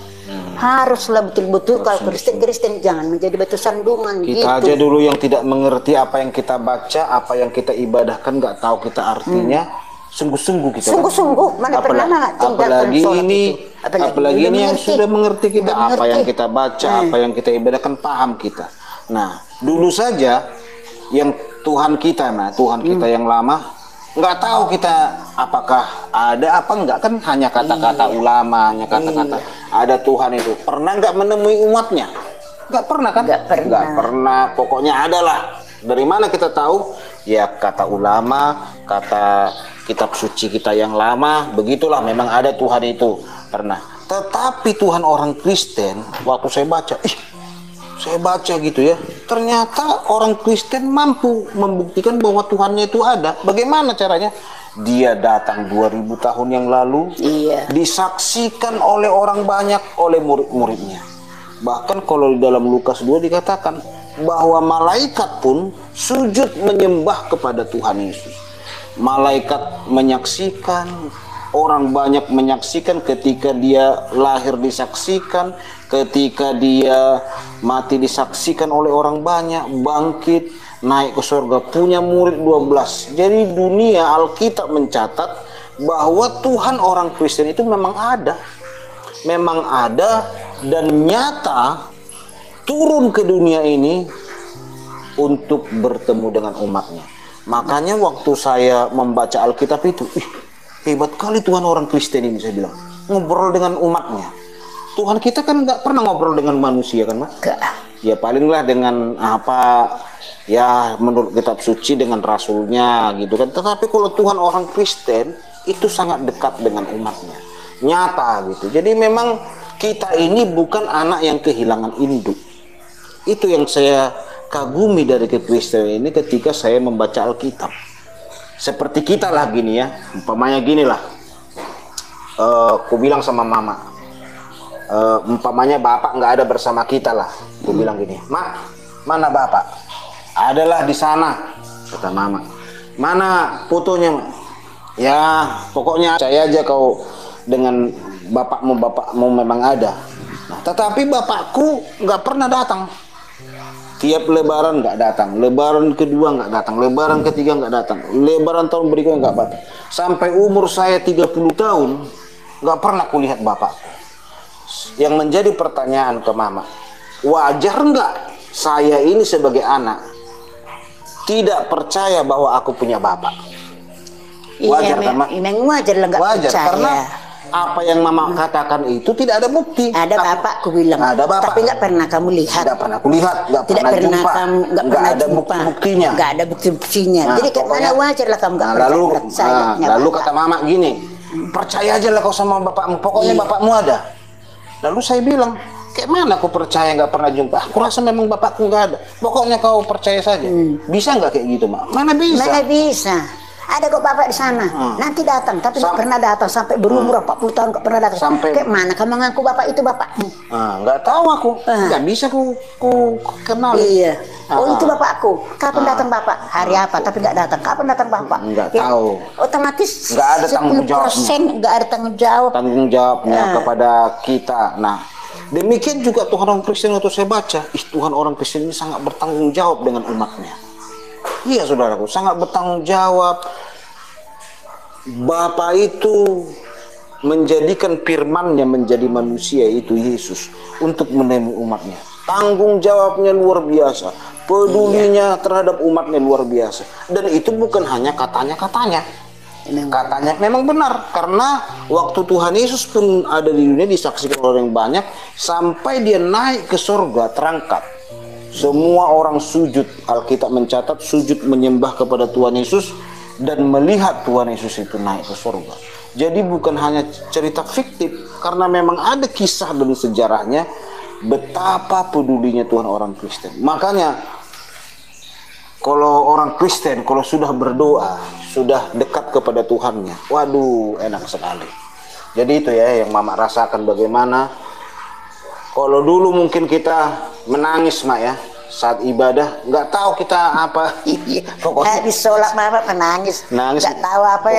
Haruslah betul-betul kalau Kristen jangan menjadi batu sandungan. Kita gitu. Aja dulu yang tidak mengerti apa yang kita baca, apa yang kita ibadahkan, nggak tahu kita artinya. Sungguh-sungguh kita mana pernah apalagi ini yang sudah mengerti kita apa yang kita baca, apa yang kita ibadahkan, paham kita. Nah, dulu saja yang Tuhan kita yang lama nggak tahu kita apakah ada apa enggak, kan hanya kata-kata ulama, hanya kata-kata ada Tuhan itu. Pernah nggak menemui umatnya? Nggak pernah kan? Nggak pernah. Pokoknya adalah. Dari mana kita tahu? Ya kata ulama, kata kitab suci kita yang lama, begitulah memang ada Tuhan itu. Pernah. Tetapi Tuhan orang Kristen, waktu saya baca gitu ya, ternyata orang Kristen mampu membuktikan bahwa Tuhannya itu ada. Bagaimana caranya? Dia datang 2000 tahun yang lalu, disaksikan oleh orang banyak, oleh murid-muridnya. Bahkan kalau di dalam Lukas 2 dikatakan bahwa malaikat pun sujud menyembah kepada Tuhan Yesus. Malaikat menyaksikan orang banyak menyaksikan, ketika dia lahir disaksikan, ketika dia mati disaksikan oleh orang banyak, bangkit, naik ke surga, punya murid 12. Jadi dunia Alkitab mencatat bahwa Tuhan orang Kristen itu memang ada. Memang ada dan nyata turun ke dunia ini untuk bertemu dengan umatnya. Makanya waktu saya membaca Alkitab itu, hebat kali Tuhan orang Kristen ini, saya bilang. Ngobrol dengan umatnya. Tuhan kita kan nggak pernah ngobrol dengan manusia kan, Mak? Ya palinglah dengan apa, ya menurut kitab suci dengan rasulnya gitu kan. Tetapi kalau Tuhan orang Kristen itu sangat dekat dengan umatnya. Nyata gitu. Jadi memang kita ini bukan anak yang kehilangan induk. Itu yang saya kagumi dari kekristenan ini ketika saya membaca Alkitab. Seperti kita lah gini ya, umpamanya gini lah, aku bilang sama mama, umpamanya bapak nggak ada bersama kita lah, aku bilang gini, Mak, mana bapak? Adalah di sana, kata mama. Mana fotonya, Mak? Ya pokoknya saya aja kau dengan bapakmu memang ada. Nah, tetapi bapakku nggak pernah datang. Tiap lebaran nggak datang, lebaran kedua nggak datang, lebaran ketiga nggak datang, lebaran tahun berikutnya nggak datang. Sampai umur saya 30 tahun nggak pernah kulihat bapakku. Yang menjadi pertanyaan ke mama, wajar nggak saya ini sebagai anak tidak percaya bahwa aku punya bapak? Wajar kan, Mak? Memang wajar lah nggak percaya. Karena apa yang mama katakan itu tidak ada bukti. Ada bapakku bilang, ada bapak, tapi nggak pernah kamu lihat. Tidak pernah kulihat, nggak pernah jumpa, nggak ada bukti-buktinya. Nggak ada bukti-buktinya. Nah, jadi mana wajar lah kamu nggak percaya. Lalu kata mama gini, percaya aja lah kau sama bapakmu, pokoknya bapakmu ada. Lalu saya bilang, kayak mana aku percaya nggak pernah jumpa? Aku rasa memang bapakku nggak ada. Pokoknya kau percaya saja. Bisa nggak kayak gitu, Mak? Mana bisa? Mana bisa? Ada kok bapak di sana, nanti datang, tapi nggak pernah datang sampai berumur 40 tahun nggak pernah datang. Sampai kayak mana kamu ngaku bapak itu bapakmu? Nggak tahu aku, nggak bisa ku kenal. Iya. Oh itu bapakku. Kapan datang bapak? Hari apa? Tapi nggak datang. Kapan datang bapak? Nggak tahu. Otomatis nggak ada tanggung jawab. Nggak ada tanggung jawab. Tanggung jawabnya kepada kita. Nah, demikian juga Tuhan orang Kristen waktu saya baca, Tuhan orang Kristen ini sangat bertanggung jawab dengan umatnya. Iya saudaraku, sangat bertanggung jawab. Bapa itu menjadikan firman-Nya menjadi manusia, itu Yesus, untuk menemui umatnya. Tanggung jawabnya luar biasa, pedulinya terhadap umatnya luar biasa. Dan itu bukan hanya katanya-katanya. Katanya memang benar, karena waktu Tuhan Yesus pun ada di dunia disaksikan oleh orang banyak, sampai dia naik ke surga terangkat. Semua orang sujud, Alkitab mencatat sujud menyembah kepada Tuhan Yesus dan melihat Tuhan Yesus itu naik ke surga. Jadi bukan hanya cerita fiktif, karena memang ada kisah dan sejarahnya betapa pedulinya Tuhan orang Kristen. Makanya kalau orang Kristen kalau sudah berdoa, sudah dekat kepada Tuhannya, waduh enak sekali. Jadi itu ya yang mama rasakan, bagaimana kalau dulu mungkin kita menangis, Mak ya, saat ibadah, nggak tahu kita apa. Pokoknya habis sholat mama menangis, nggak tahu apa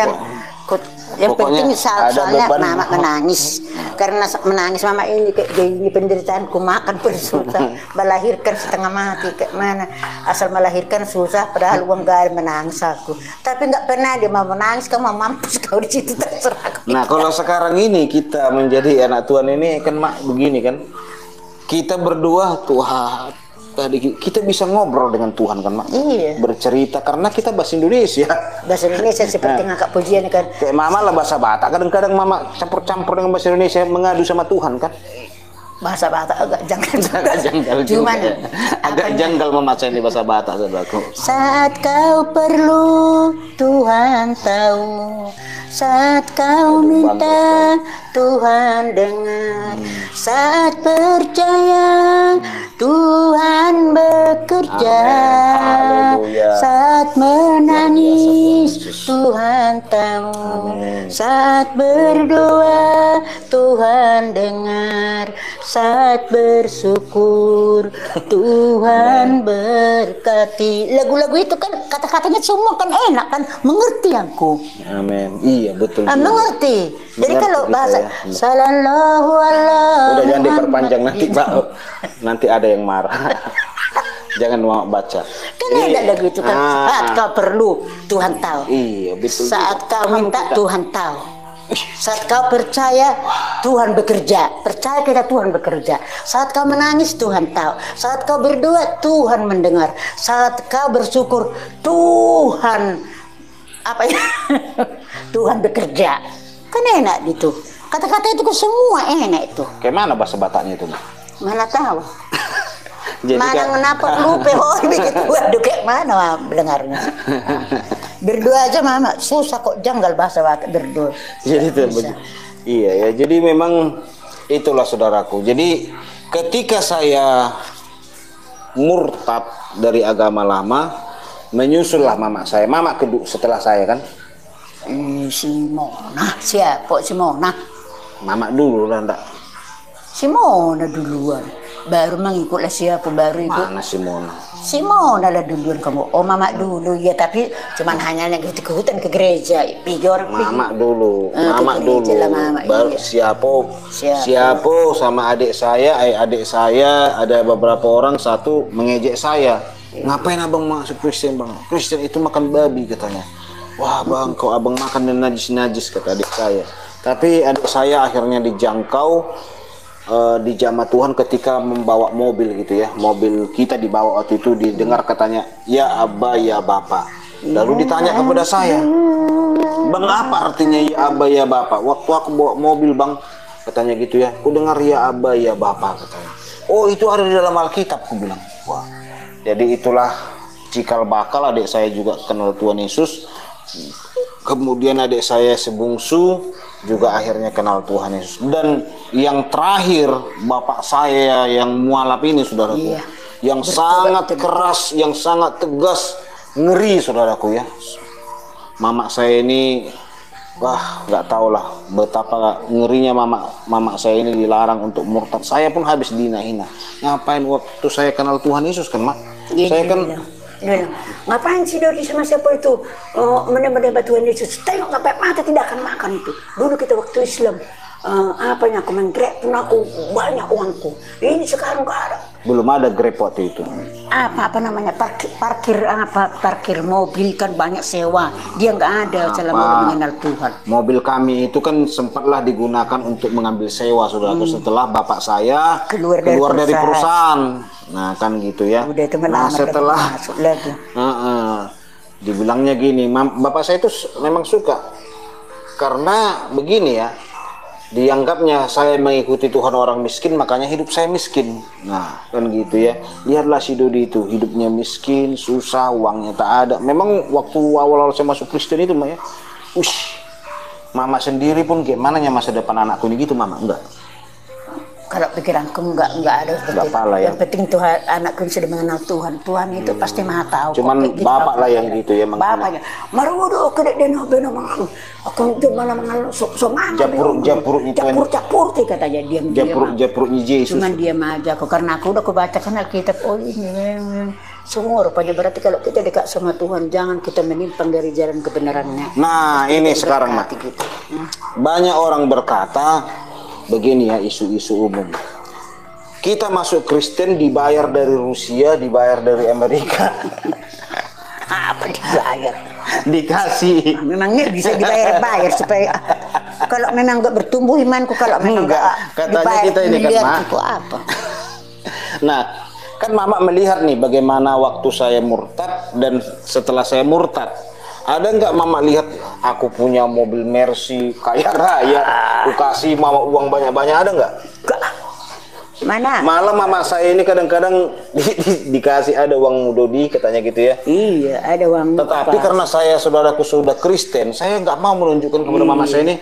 yang penting soalnya mama menangis. Karena menangis mama ini kayak gini penderitaanku, makan pun susah, melahirkan setengah mati, kayak mana asal melahirkan susah, padahal uang gak ada, menangis aku. Tapi nggak pernah dia mau menangis, kamu mampus kau di situ, terserah. Nah kalau sekarang ini kita menjadi anak Tuhan ini kan, Mak, begini kan, kita berdoa Tuhan, kita bisa ngobrol dengan Tuhan kan, Mak? Iya. Bercerita, karena kita bahasa Indonesia. Bahasa Indonesia seperti ngakak pujian kan. Kayak mama lah bahasa Batak, kadang-kadang mama campur-campur dengan bahasa Indonesia, mengadu sama Tuhan kan. Bahasa Batak agak janggal. Agak janggal juga. Cuman agak janggal membaca ini bahasa Batak, saudaraku. Saat kau perlu Tuhan tahu, saat kau minta Tuhan dengar, saat percaya Tuhan bekerja, saat menangis Tuhan tahu, saat berdoa Tuhan dengar, saat bersyukur Tuhan berkati. Lagu-lagu itu kan kata-katanya semua kan enak kan, mengerti aku. Amin. Iya betul. Mengerti. Jadi Mengerti kalau kita bahasa ya. Sallallahu alaihi Udah jangan diperpanjang nanti ada yang marah. Jangan mau baca. Kan ada lagu itu kan. Saat kau perlu Tuhan tahu. Iya betul. Saat kau minta Tuhan tahu. Saat kau percaya Tuhan bekerja. Percaya kita Tuhan bekerja. Saat kau menangis Tuhan tahu. Saat kau berdoa Tuhan mendengar. Saat kau bersyukur Tuhan apa ya? Tuhan bekerja. Kan enak gitu. Kata-kata itu semua enak itu. Kayak mana bahasa Bataknya itu? Mana tahu. Jadi mana menapar lupa begitu. Waduh kayak mana dengarnya. Berdoa aja mama susah kok, janggal bahasa Batak berdoa. Jadi itu iya ya. Jadi memang itulah saudaraku. Jadi ketika saya murtad dari agama lama, menyusullah mama saya. Mama kedua setelah saya kan. Si Mona siapa si Mona? Mama dulu lah ndak. Si Mona duluan. Baru mengikutlah siapa baru ikut. Mana si Mona? Si Mona lah duluan kamu. Oh mama dulu ya, tapi cuman hanya ikut-ikutan ke gereja. Mama dulu, mama dulu. Mama, baru iya. siapa sama adik saya, ada beberapa orang satu mengejek saya. Ngapain abang masuk Kristen bang? Kristen itu makan babi katanya. Wah bang, kau abang makan dan najis kata adik saya. Tapi adik saya akhirnya dijangkau di jamaah Tuhan ketika membawa mobil gitu ya. Mobil kita dibawa waktu itu, didengar katanya ya Abba ya Bapak. Lalu ditanya kepada saya, bang apa artinya ya Abba ya Bapak? Waktu aku bawa mobil bang, katanya gitu ya, aku dengar ya Abba ya Bapak katanya. Oh itu ada di dalam Alkitab, aku bilang. Wah, jadi itulah cikal bakal adik saya juga kenal Tuhan Yesus. Kemudian adik saya sebungsu juga akhirnya kenal Tuhan Yesus. Dan yang terakhir bapak saya yang mualaf ini saudaraku, yang sangat keras, yang sangat tegas, ngeri saudaraku ya. Mama saya ini, wah nggak tahu lah betapa ngerinya mama saya ini dilarang untuk murtad. Saya pun habis dihina-hina. Ngapain waktu saya kenal Tuhan Yesus kan mak? Saya kan ngapain sih dari sama siapa itu menyembah Tuhan Yesus? Tengok ngapain mata tidak akan makan itu. Dulu kita waktu Islam apanya aku main Grab pun aku banyak uangku. Ini sekarang nggak ada. Belum ada Grab waktu itu. Apa namanya parkir mobil kan banyak sewa. Dia nggak ada selama mengenal Tuhan. Mobil kami itu kan sempatlah digunakan untuk mengambil sewa saudaraku setelah bapak saya keluar dari perusahaan. Nah kan gitu ya. Nah setelah dibilangnya gini, bapak saya itu memang suka karena begini ya. Dianggapnya saya mengikuti Tuhan orang miskin, makanya hidup saya miskin. Nah kan gitu ya. Lihatlah si Dodi itu hidupnya miskin, susah, uangnya tak ada. Memang waktu awal-awal saya masuk Kristen itu ya, mama sendiri pun gimana ya masa depan anakku ini gitu mama enggak. Kalau pikiranku enggak ada ya. Yang penting Tuhan, anakku sudah mengenal Tuhan. Tuhan itu pasti maha tahu. Cuman gitu, bapak lah yang gitu ya. Bapaknya. Marudo kedek deno beno mang. Aku itu mana mengenal so Japur katanya diam. Japur Yesus. Cuman diam aja kok karena aku udah kebacakan Alkitab. Oh ini semua rupanya berarti kalau kita dekat sama Tuhan jangan kita menyimpang dari jalan kebenarannya. Nah ini sekarang mak. Gitu. Banyak orang berkata begini ya, isu-isu umum. Kita masuk Kristen dibayar dari Rusia, dibayar dari Amerika. Apa dibayar? Dikasih. Memangnya bisa dibayar supaya kalau memang nggak bertumbuh imanku, kalau memang nggak katanya kita ini kan apa? Nah, kan mama melihat nih bagaimana waktu saya murtad dan setelah saya murtad. Ada nggak mama lihat aku punya mobil Mercy kaya raya, aku kasih mama uang banyak-banyak, ada nggak? Mana? Malah mama saya ini kadang-kadang dikasih ada uang Dodi katanya gitu ya. Iya ada uang. Tetapi karena saya saudaraku sudah Kristen, saya nggak mau menunjukkan kepada mama saya ini.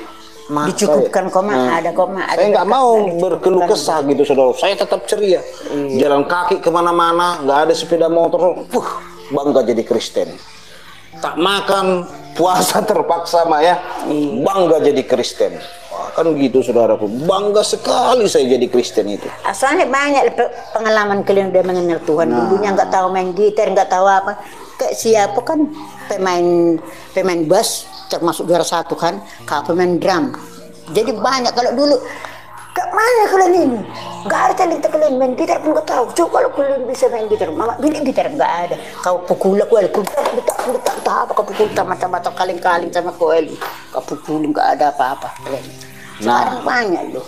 Dicukupkan ada koma. Saya nggak mau berkeluh kesah gitu saudara. Saya tetap ceria. Jalan kaki kemana-mana, nggak ada sepeda motor. Bangga jadi Kristen. Tak makan puasa terpaksa ya, bangga jadi Kristen. Kan gitu saudaraku, bangga sekali saya jadi Kristen itu. Asalnya banyak pengalaman kalian udah mengenal Tuhan. Dulunya nggak tahu main gitar, nggak tahu apa. Kayak siapa kan pemain bass termasuk juara 1 kan, kak pemain drum. Jadi banyak kalau dulu. Gak mana kalian ini? Gak ada talenta kalian main gitar pun gak tahu. Coba kalau kalian bisa main gitar, mama beli gitar gak ada. Kau pukul aku, letak apa kau pukul macam-macam kaling-kaling sama kau kau pukul gak ada apa-apa. Sekarang banyak loh.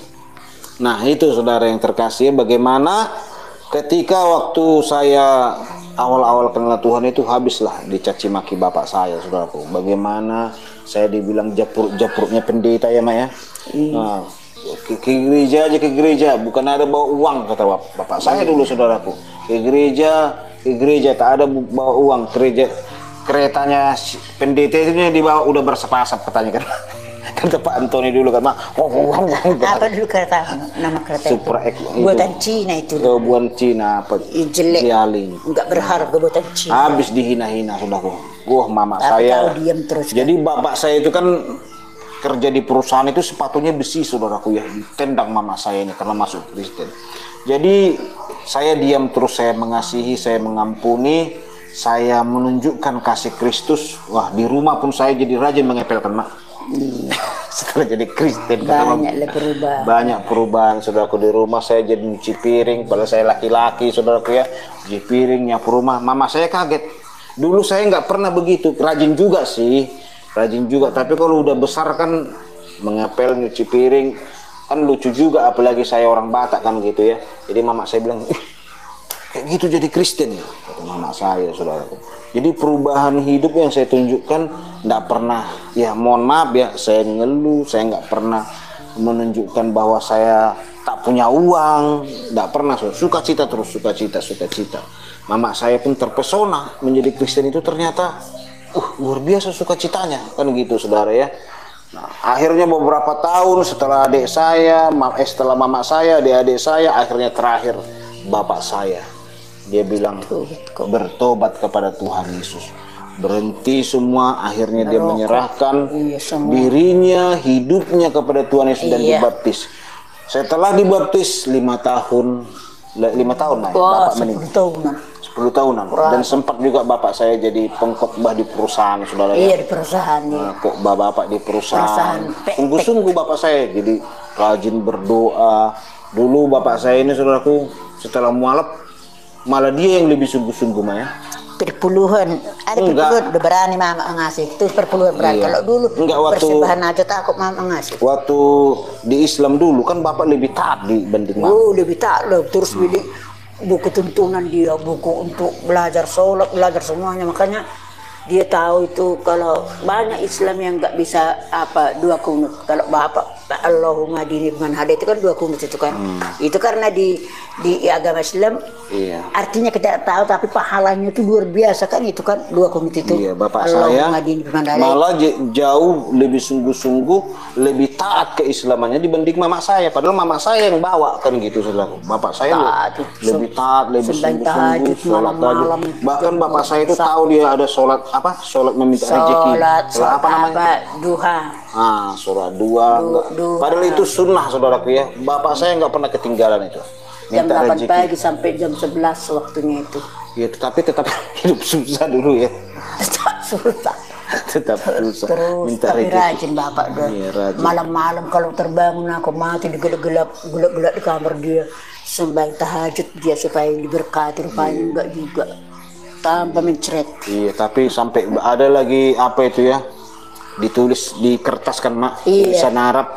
Nah itu saudara yang terkasih, bagaimana ketika waktu saya awal-awal kenal Tuhan itu habislah dicaci maki bapak saya saudaraku. Bagaimana saya dibilang japurnya pendeta ya Mak ya. Nah, ke gereja aja ke gereja, bukan ada bawa uang kata bapak saya dulu saudaraku. Ke gereja tak ada bawa uang. Keretanya pendeta itu dibawa udah bersepasap katanya kan. Kata Pak Antoni dulu kan, apa dulu kereta nama kereta Supra itu? Buatan Cina itu. Buatan Cina apa? Jelek. Enggak berharga buatan Cina. Habis dihina-hina saudaraku. Wah mama tapi saya. Diam terus. Jadi bapak saya itu kan kerja di perusahaan itu sepatunya besi saudaraku ya, ditendang mama saya ini karena masuk Kristen. Jadi saya diam terus, saya mengasihi, saya mengampuni, saya menunjukkan kasih Kristus. Wah di rumah pun saya jadi rajin mengepelkan Mak. Setelah jadi Kristen banyak perubahan saudaraku. Di rumah saya jadi nyuci piring, padahal saya laki-laki saudaraku ya, nyuci piring, nyapu rumah. Mama saya kaget. Dulu saya nggak pernah begitu, rajin juga sih. Rajin juga, tapi kalau udah besar kan mengepel, nyuci piring kan lucu juga, apalagi saya orang Batak kan gitu ya. Jadi mama saya bilang, kayak gitu jadi Kristen ya, kata mama saya saudaraku. Jadi perubahan hidup yang saya tunjukkan nggak pernah, ya mohon maaf ya, saya ngeluh, saya nggak pernah menunjukkan bahwa saya tak punya uang, nggak pernah. Sukacita terus, sukacita. Mama saya pun terpesona menjadi Kristen itu, ternyata luar biasa sukacitanya kan gitu saudara ya. Nah, akhirnya beberapa tahun setelah adik saya, setelah mama saya, adik saya, akhirnya terakhir bapak saya, dia bilang bertobat kepada Tuhan Yesus, berhenti semua. Akhirnya dia menyerahkan dirinya, hidupnya kepada Tuhan Yesus dan dibaptis. Setelah dibaptis 5 tahun lah, bapak meninggal. 10 tahunan. Dan sempat juga bapak saya jadi pengkhotbah di perusahaan saudara. Iya di perusahaan. Kok bapak di perusahaan. Sungguh-sungguh bapak saya jadi rajin berdoa. Dulu bapak saya ini saudaraku setelah mualaf malah dia yang lebih sungguh-sungguh Maya. Perpuluhan, ada perpuluhan udah berani mama ngasih. Itu perpuluhan berani. Kalau dulu persembahan aja takut mama ngasih. Waktu di Islam dulu kan bapak lebih taat dibanding mama. Lebih taat loh. Terus beli buku tuntunan dia, buku untuk belajar sholat, belajar semuanya. Makanya dia tahu itu kalau banyak Islam yang nggak bisa dua kunut. Kalau bapak Allahumma dini dengan hada itu kan 2 kunut itu kan. Itu karena di agama Islam artinya kita tahu, tapi pahalanya itu luar biasa kan, itu kan 2 kunut itu. Iya, bapak saya malah jauh lebih sungguh-sungguh, lebih taat keislamannya dibanding mama saya. Padahal mama saya yang bawa kan gitu saudara. Bapak saya lebih taat, lebih sungguh-sungguh, sholat tahajud. Bahkan bapak saya itu tahu dia ada sholat sholat meminta rezeki. Sholat apa namanya? Duha. Sholat duha. Padahal itu sunnah saudaraku ya. Bapak saya nggak pernah ketinggalan itu. Minta jam 8 pagi sampai jam 11 waktunya itu. Ya tetapi tetap hidup susah dulu ya. Susah. Tetap susah. Terus minta tapi rezeki. Rajin bapak doa. Malam-malam kalau terbangun aku mati gelap-gelap di kamar dia. Sembahyang tahajud dia supaya diberkati, rupanya enggak juga. Tanpa mencret. Iya, tapi sampai ada lagi apa itu ya? Ditulis di kertas kan Mak, tulisan Arab.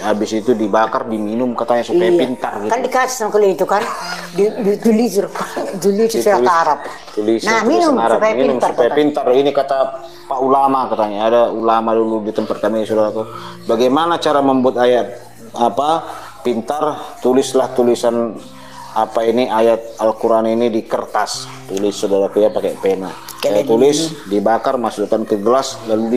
Habis itu dibakar, diminum katanya supaya pintar gitu. Kan dikasih sama kuliah itu kan, ditulis surat Arab. Nah minum supaya pintar. Ini kata Pak Ulama katanya, ada ulama dulu di tempat kami saudaraku. Bagaimana cara membuat ayat pintar? Tulislah tulisan ayat Al-Quran ini di kertas, tulis saudaraku ya pakai pena. Saya tulis, dibakar, masukkan ke gelas, lalu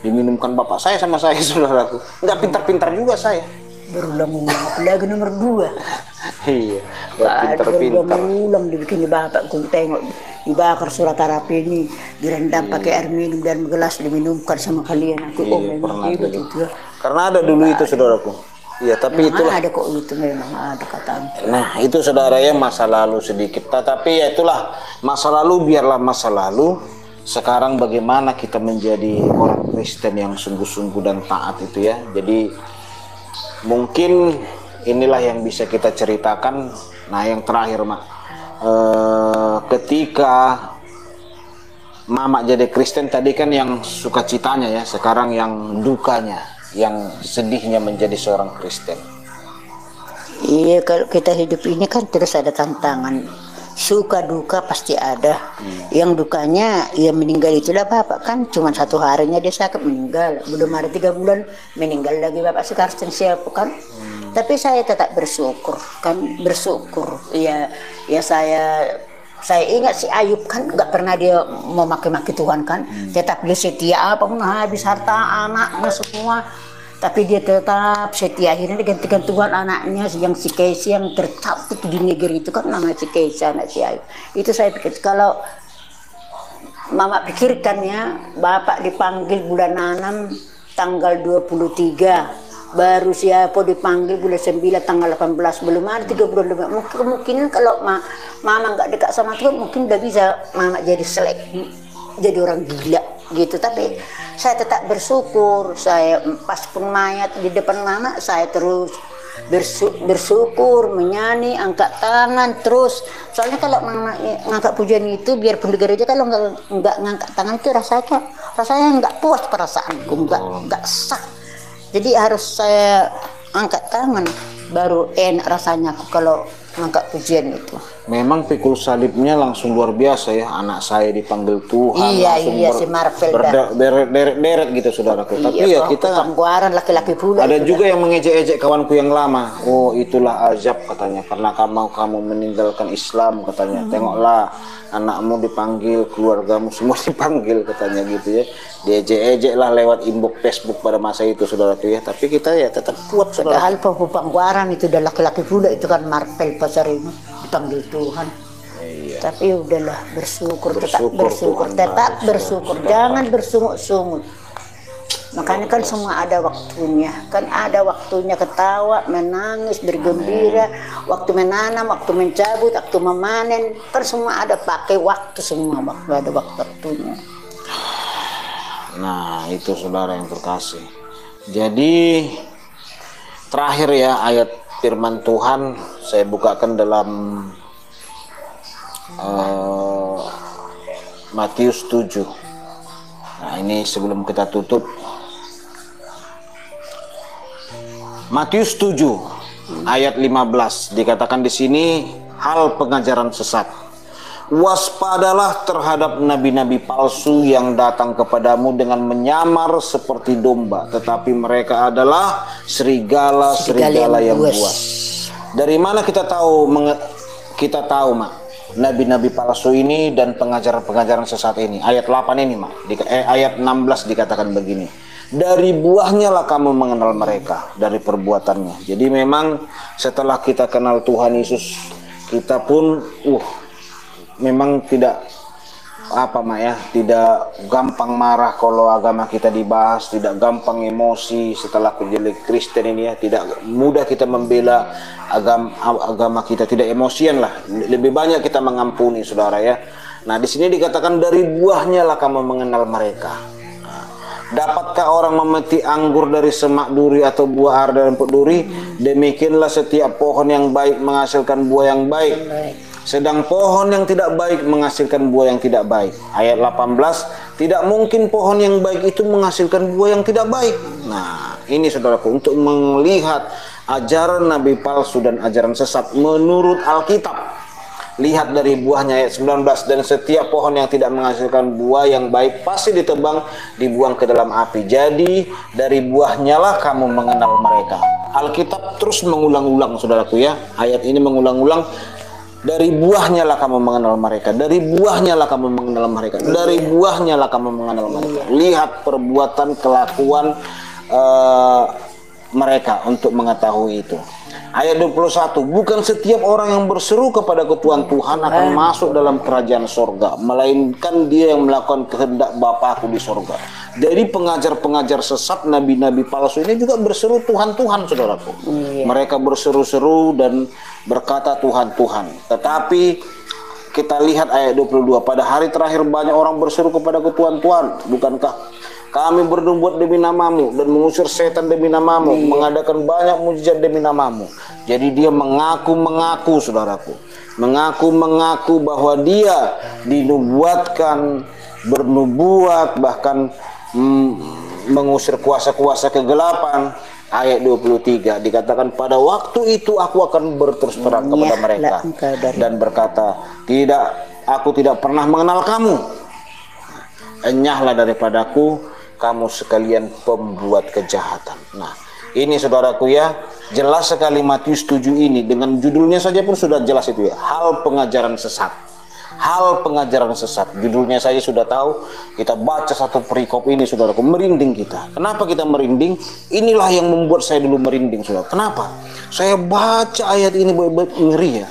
diminumkan bapak saya sama saya saudaraku. Nggak pintar-pintar juga saya. Berulang-ulang, apalagi nomor 2. Iya, pintar-pintar. Berulang dibikin di bapak, ku tengok dibakar surat Arab ini, direndam pakai air minum dan gelas, diminumkan sama kalian. Aku pernah begitu. Karena ada dulu itu saudaraku. Iya, tapi memang itulah. ada kok itu, memang ada katanya. Nah, itu saudara ya masa lalu sedikit. Tapi ya itulah, masa lalu biarlah masa lalu. Sekarang bagaimana kita menjadi orang Kristen yang sungguh-sungguh dan taat itu ya. Jadi mungkin inilah yang bisa kita ceritakan. Nah, yang terakhir Mak, ketika Mama jadi Kristen tadi kan yang sukacitanya ya, sekarang yang dukanya, yang sedihnya menjadi seorang Kristen. Iya, kalau kita hidup ini kan terus ada tantangan, suka duka pasti ada. Yang dukanya ya meninggal itulah bapak kan, cuma 1 harinya dia sakit meninggal, belum ada 3 bulan meninggal lagi bapak sekarang siapa kan. Tapi saya tetap bersyukur kan, bersyukur ya saya ingat si Ayub kan nggak pernah dia mau maki-maki Tuhan kan, tetap dia setia apapun habis harta anaknya semua, tapi dia tetap setia. Akhirnya digantikan Tuhan anaknya yang si Keisha yang tercantik di negeri itu kan, nama si Keisha anak si Ayub. Itu saya pikir kalau Mama pikirkan ya, bapak dipanggil bulan 6 tanggal 23. Baru siapa dipanggil bulan 9 tanggal 18, belum ada 3 bulan lebih. Mungkin kalau Mama nggak dekat sama Tuhan, mungkin udah bisa Mama jadi jadi orang gila gitu. Tapi saya tetap bersyukur. Saya pas pun mayat di depan Mama, saya terus bersyukur, menyanyi, angkat tangan terus. Soalnya kalau Mama ngangkat pujian itu, biar pun di gereja kalau nggak ngangkat tangan itu rasanya nggak puas perasaanku, nggak sah. Jadi harus saya angkat tangan baru enak rasanya kalau ngangkat pujian itu. Memang pikul salibnya langsung luar biasa ya, anak saya dipanggil Tuhan. Iya si Marvel berderet gitu saudaraku. Iya, tapi ya kita pangguaran laki-laki pula. Ada juga yang mengejek-ejek kawanku yang lama. Oh itulah azab katanya, karena kamu meninggalkan Islam katanya. Tengoklah anakmu dipanggil, keluargamu semua dipanggil katanya gitu ya. Diejek-ejek lah lewat inbox Facebook pada masa itu saudaraku ya. Tapi kita ya tetap kuat saudara. Padahal pangguaran itu udah laki-laki pula itu kan, Marvel pasar ini dipanggil Tuhan. Iya. Tapi udahlah bersyukur, tetap Tuhan, bersyukur, jangan bersungut-sungut. Makanya kan semua ada waktunya, kan ada waktunya ketawa, menangis, bergembira, waktu menanam, waktu mencabut, waktu memanen, kan semua ada pakai waktu, semua ada waktunya. Nah itu saudara yang terkasih. Jadi terakhir ya ayat firman Tuhan saya bukakan dalam Matius 7. Nah ini sebelum kita tutup, Matius 7 ayat 15 dikatakan di sini hal pengajaran sesat. Waspadalah terhadap nabi-nabi palsu yang datang kepadamu dengan menyamar seperti domba, tetapi mereka adalah serigala yang buas. Dari mana kita tahu Mak, nabi-nabi palsu ini dan pengajaran-pengajaran sesat ini? Ayat 8 ini Mak, ayat 16 dikatakan begini. Dari buahnya lah kamu mengenal mereka, dari perbuatannya. Jadi memang setelah kita kenal Tuhan Yesus, kita pun memang tidak tidak gampang marah kalau agama kita dibahas, tidak gampang emosi setelah menjadi Kristen ini ya, tidak mudah kita membela agama kita, tidak emosian lah, lebih banyak kita mengampuni saudara ya. Nah di sini dikatakan dari buahnya lah kamu mengenal mereka. Dapatkah orang memetik anggur dari semak duri atau buah ara dari empuk duri? Demikianlah setiap pohon yang baik menghasilkan buah yang baik, sedang pohon yang tidak baik menghasilkan buah yang tidak baik. Ayat 18, tidak mungkin pohon yang baik itu menghasilkan buah yang tidak baik. Nah ini saudaraku, untuk melihat ajaran nabi palsu dan ajaran sesat menurut Alkitab, lihat dari buahnya. Ayat 19, dan setiap pohon yang tidak menghasilkan buah yang baik pasti ditebang, dibuang ke dalam api. Jadi dari buahnya lah kamu mengenal mereka. Alkitab terus mengulang-ulang saudaraku ya, ayat ini mengulang-ulang. Dari buahnya lah kamu mengenal mereka, dari buahnya lah kamu mengenal mereka, dari buahnya lah kamu mengenal mereka. Lihat perbuatan, kelakuan mereka untuk mengetahui itu. Ayat 21, bukan setiap orang yang berseru kepada Tuhan akan masuk dalam kerajaan sorga, melainkan dia yang melakukan kehendak Bapakku di sorga. Jadi pengajar-pengajar sesat, nabi-nabi palsu ini juga berseru Tuhan, saudaraku. Mereka berseru-seru dan berkata Tuhan. Tetapi kita lihat ayat 22, pada hari terakhir banyak orang berseru kepada Tuhan, bukankah kami bernubuat demi namamu dan mengusir setan demi namamu, mengadakan banyak mujizat demi namamu. Jadi dia mengaku, saudaraku, mengaku bahwa dia dinubuatkan, bernubuat, bahkan mengusir kuasa-kuasa kegelapan. Ayat 23 dikatakan, pada waktu itu aku akan berterus terang kepada mereka dan berkata, aku tidak pernah mengenal kamu. Enyahlah daripadaku, kamu sekalian pembuat kejahatan. Nah, ini saudaraku ya, jelas sekali Matius 7 ini, dengan judulnya saja pun sudah jelas itu ya, hal pengajaran sesat. Hal pengajaran sesat, judulnya saja sudah tahu. Kita baca satu perikop ini, saudaraku, merinding kita. Kenapa kita merinding? Inilah yang membuat saya dulu merinding, saudara. Kenapa? Saya baca ayat ini ngeri ya,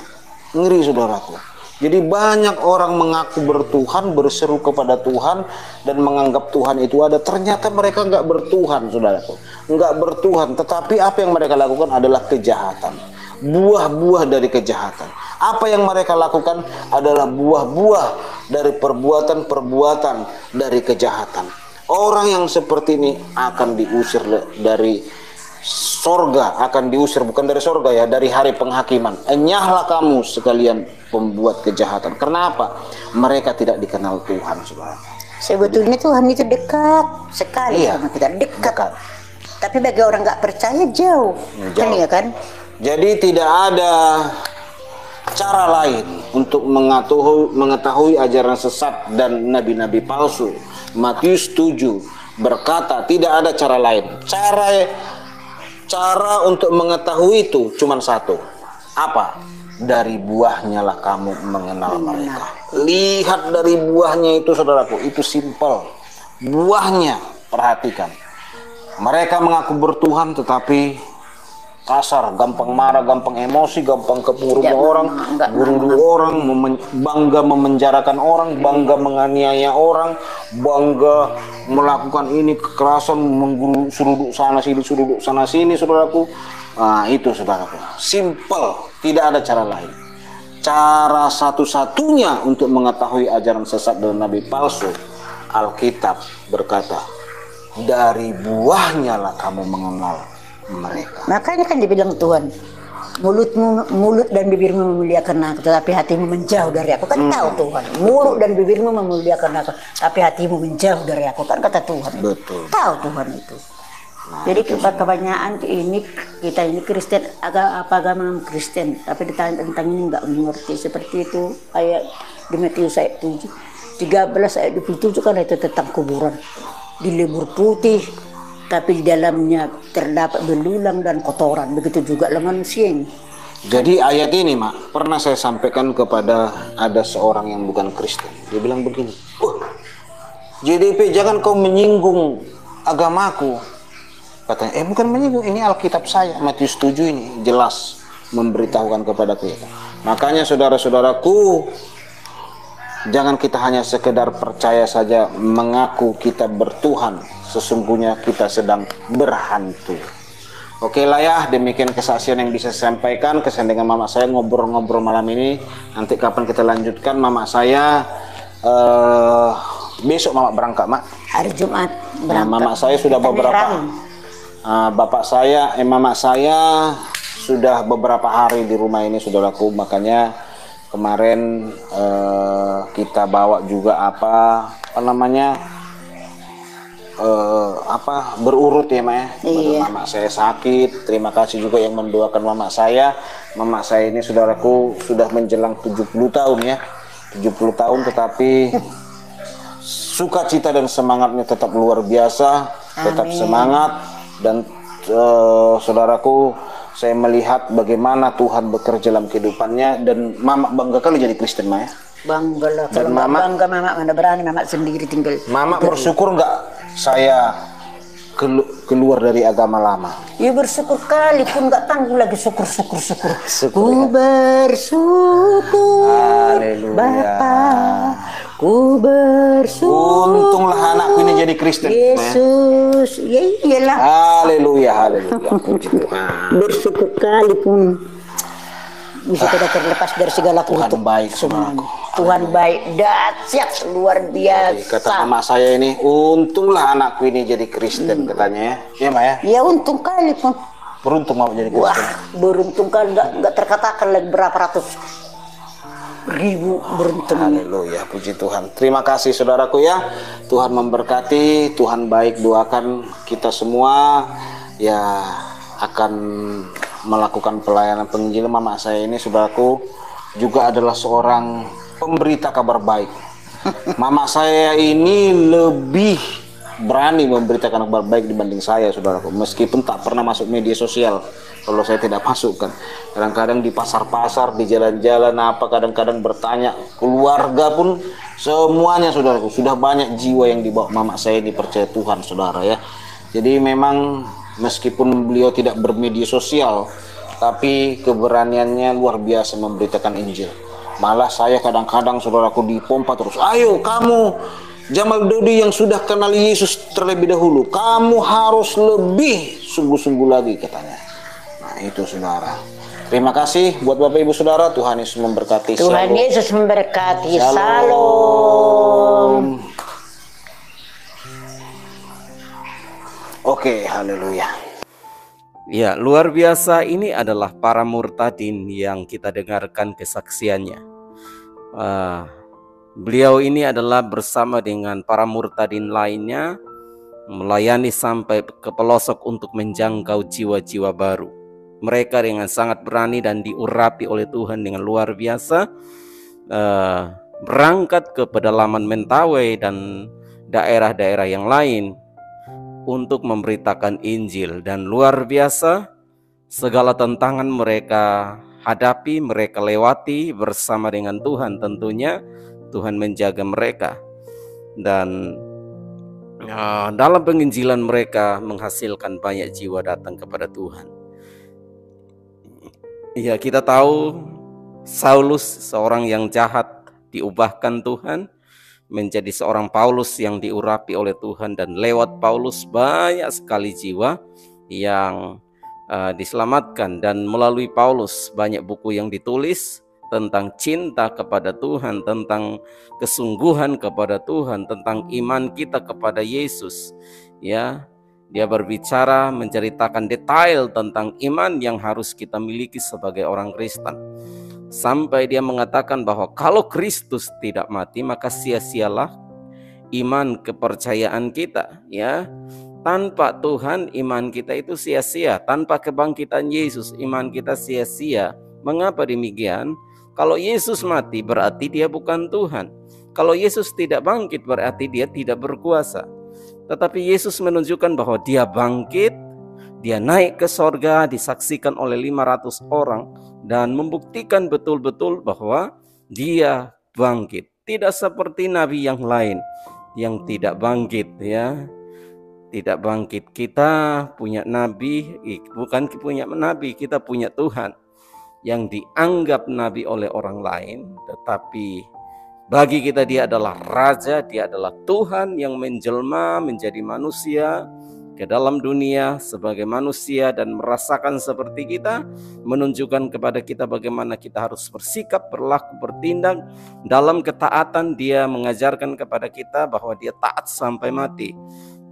ngeri, saudaraku. Jadi banyak orang mengaku bertuhan, berseru kepada Tuhan, dan menganggap Tuhan itu ada. Ternyata mereka nggak bertuhan, saudaraku. Nggak bertuhan, tetapi apa yang mereka lakukan adalah kejahatan. Buah-buah dari kejahatan. Apa yang mereka lakukan adalah buah-buah dari perbuatan-perbuatan dari kejahatan. Orang yang seperti ini akan diusir dari sorga, akan diusir bukan dari sorga ya, dari hari penghakiman. Enyahlah kamu sekalian pembuat kejahatan. Kenapa? Mereka tidak dikenal Tuhan, saudara. Sebetulnya Tuhan itu dekat sekali sama kita, dekat. Tapi bagi orang nggak percaya jauh. Kan ya kan? Jadi tidak ada cara lain untuk mengetahui ajaran sesat dan nabi-nabi palsu. Matius 7 berkata tidak ada cara lain. Cara untuk mengetahui itu cuma satu. Apa? Dari buahnya lah kamu mengenal mereka. Lihat dari buahnya itu, saudaraku, itu simpel. Buahnya, perhatikan. Mereka mengaku bertuhan tetapi kasar, gampang marah, gampang emosi, gampang kepurung orang, bunuh orang, bangga memenjarakan orang, bangga menganiaya orang, bangga melakukan ini kekerasan, menggurui seruduk sana sini, saudaraku. Nah, itu, saudaraku, simple, tidak ada cara lain. Cara satu-satunya untuk mengetahui ajaran sesat dan nabi palsu, Alkitab berkata, dari buahnya lah kamu mengenal mereka. Makanya kan dibilang Tuhan, mulut dan bibirmu memuliakan aku, tetapi hatimu menjauh dari aku. Kan tahu Tuhan, mulut dan bibirmu memuliakan aku, tapi hatimu menjauh dari aku. Kan kata Tuhan. Betul. Tahu Tuhan itu. Nah, jadi kebanyakan kita ini Kristen, agama Kristen, tapi ditanya tentang ini nggak mengerti. Seperti itu ayat di Matius ayat 7, 13 ayat 27 kan itu tentang kuburan. Di lemur putih, tapi di dalamnya terdapat belulang dan kotoran. Begitu juga dengan manusia ini. Jadi ayat ini, Mak, pernah saya sampaikan kepada ada seorang yang bukan Kristen. Dia bilang begini, JDP jangan kau menyinggung agamaku. Katanya, bukan menyinggung, ini Alkitab saya, Matius 7 ini jelas memberitahukan kepada kita. Makanya saudara-saudaraku, jangan kita hanya sekedar percaya saja mengaku kita bertuhan, sesungguhnya kita sedang berhantu. Oke lah ya, demikian kesaksian yang bisa saya sampaikan. Kesan dengan mama saya ngobrol-ngobrol malam ini. Nanti kapan kita lanjutkan, mama saya besok mama berangkat, Mak. Hari Jumat berangkat. Nah, mama saya sudah mama saya sudah beberapa hari di rumah ini, saudaraku. Makanya kemarin kita bawa juga apa namanya berurut ya, Mak ya. Iya. Mama saya sakit. Terima kasih juga yang mendoakan mama saya. Mama saya ini, saudaraku, sudah menjelang 70 tahun ya. 70 tahun tetapi sukacita dan semangatnya tetap luar biasa. Tetap semangat. Dan saudaraku, saya melihat bagaimana Tuhan bekerja dalam kehidupannya. Dan mama bangga kali jadi Kristen, Mak ya. Bangga lah. Dan Kalau bangga mama mana berani, mama sendiri tinggal. Mama bersyukur nggak saya keluar dari agama lama? Ya bersyukur kali pun nggak tangguh lagi syukur. Ku ya. bersyukur Haleluya. Bapa, ku bersyukur. Untunglah anakku ini jadi Kristen. Yesus, ya iyalah. Haleluya. Puji Tuhan. Bersyukur kali pun bisa kita terlepas dari segala Tuhan kutuk. baik, saudaraku. Tuhan baik, dahsyat, luar biasa. Kata mama saya ini, untunglah anakku ini jadi Kristen katanya ya. Iya, Ma ya? Ya untung kali pun. Beruntung mau jadi Kristen. Wah, beruntung kali, nggak terkatakan lagi berapa ratus ribu beruntung. Haleluya, puji Tuhan. Terima kasih saudaraku ya. Tuhan memberkati, Tuhan baik. Doakan kita semua ya akan melakukan pelayanan penginjilan. Mama saya ini saudaraku juga adalah seorang pemberita kabar baik. Mama saya ini lebih berani memberitakan kabar baik dibanding saya, saudaraku. Meskipun tak pernah masuk media sosial, kalau saya tidak masukkan. Kadang-kadang di pasar-pasar, di jalan-jalan kadang-kadang bertanya. Keluarga pun semuanya, saudaraku. Sudah banyak jiwa yang dibawa mama saya dipercaya Tuhan, saudara ya. Jadi memang meskipun beliau tidak bermedia sosial, tapi keberaniannya luar biasa memberitakan Injil. Malah saya kadang-kadang saudaraku dipompa terus. Ayo kamu Jamal Dodi yang sudah kenal Yesus terlebih dahulu, kamu harus lebih sungguh-sungguh lagi katanya. Nah itu saudara. Terima kasih buat Bapak Ibu Saudara. Tuhan Yesus memberkati. Tuhan Yesus memberkati. Salam. Oke, haleluya. Ya, luar biasa. Ini adalah para murtadin yang kita dengarkan kesaksiannya. Beliau ini adalah bersama dengan para murtadin lainnya melayani sampai ke pelosok untuk menjangkau jiwa-jiwa baru. Mereka dengan sangat berani dan diurapi oleh Tuhan dengan luar biasa, berangkat ke pedalaman Mentawai dan daerah-daerah yang lain untuk memberitakan Injil. Dan luar biasa, segala tantangan mereka hadapi, mereka lewati bersama dengan Tuhan. Tentunya Tuhan menjaga mereka, dan dalam penginjilan mereka menghasilkan banyak jiwa datang kepada Tuhan. Ya, kita tahu Saulus, seorang yang jahat, diubahkan Tuhan menjadi seorang Paulus yang diurapi oleh Tuhan, dan lewat Paulus banyak sekali jiwa yang diselamatkan. Dan melalui Paulus banyak buku yang ditulis tentang cinta kepada Tuhan, tentang kesungguhan kepada Tuhan, tentang iman kita kepada Yesus. Ya, dia berbicara, menceritakan detail tentang iman yang harus kita miliki sebagai orang Kristen. Sampai dia mengatakan bahwa kalau Kristus tidak mati, maka sia-sialah iman kepercayaan kita. Ya, tanpa Tuhan iman kita itu sia-sia. Tanpa kebangkitan Yesus iman kita sia-sia. Mengapa demikian? Kalau Yesus mati berarti dia bukan Tuhan. Kalau Yesus tidak bangkit berarti dia tidak berkuasa. Tetapi Yesus menunjukkan bahwa dia bangkit, dia naik ke sorga, disaksikan oleh 500 orang, dan membuktikan betul-betul bahwa dia bangkit. Tidak seperti nabi yang lain yang tidak bangkit, ya. Tidak bangkit. Kita punya nabi, bukan punya nabi, kita punya Tuhan yang dianggap nabi oleh orang lain, tetapi bagi kita dia adalah raja, dia adalah Tuhan yang menjelma menjadi manusia ke dalam dunia sebagai manusia dan merasakan seperti kita, menunjukkan kepada kita bagaimana kita harus bersikap, berlaku, bertindak dalam ketaatan. Dia mengajarkan kepada kita bahwa dia taat sampai mati.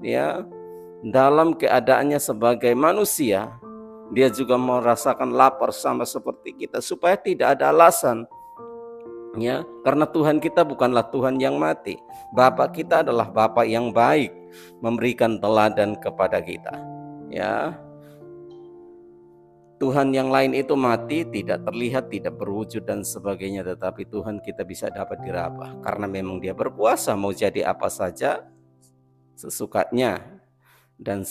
Ya, dalam keadaannya sebagai manusia, dia juga merasakan lapar sama seperti kita, supaya tidak ada alasan. Ya, karena Tuhan kita bukanlah Tuhan yang mati. Bapa kita adalah Bapa yang baik, memberikan teladan kepada kita. Ya, Tuhan yang lain itu mati, tidak terlihat, tidak berwujud dan sebagainya, tetapi Tuhan kita bisa dapat diraba karena memang dia berkuasa, mau jadi apa saja sesukanya, dan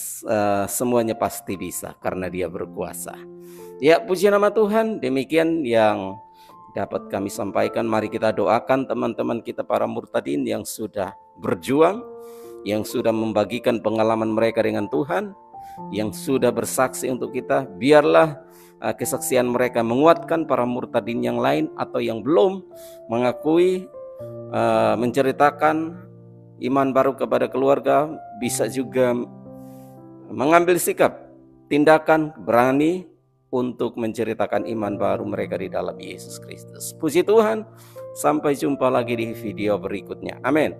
semuanya pasti bisa karena dia berkuasa. Ya, puji nama Tuhan. Demikian yang dapat kami sampaikan. Mari kita doakan teman-teman kita para murtadin yang sudah berjuang yang sudah membagikan pengalaman mereka dengan Tuhan, yang sudah bersaksi untuk kita. Biarlah kesaksian mereka menguatkan para murtadin yang lain atau yang belum mengakui, menceritakan iman baru kepada keluarga, bisa juga mengambil sikap, tindakan berani untuk menceritakan iman baru mereka di dalam Yesus Kristus. Puji Tuhan, sampai jumpa lagi di video berikutnya. Amin.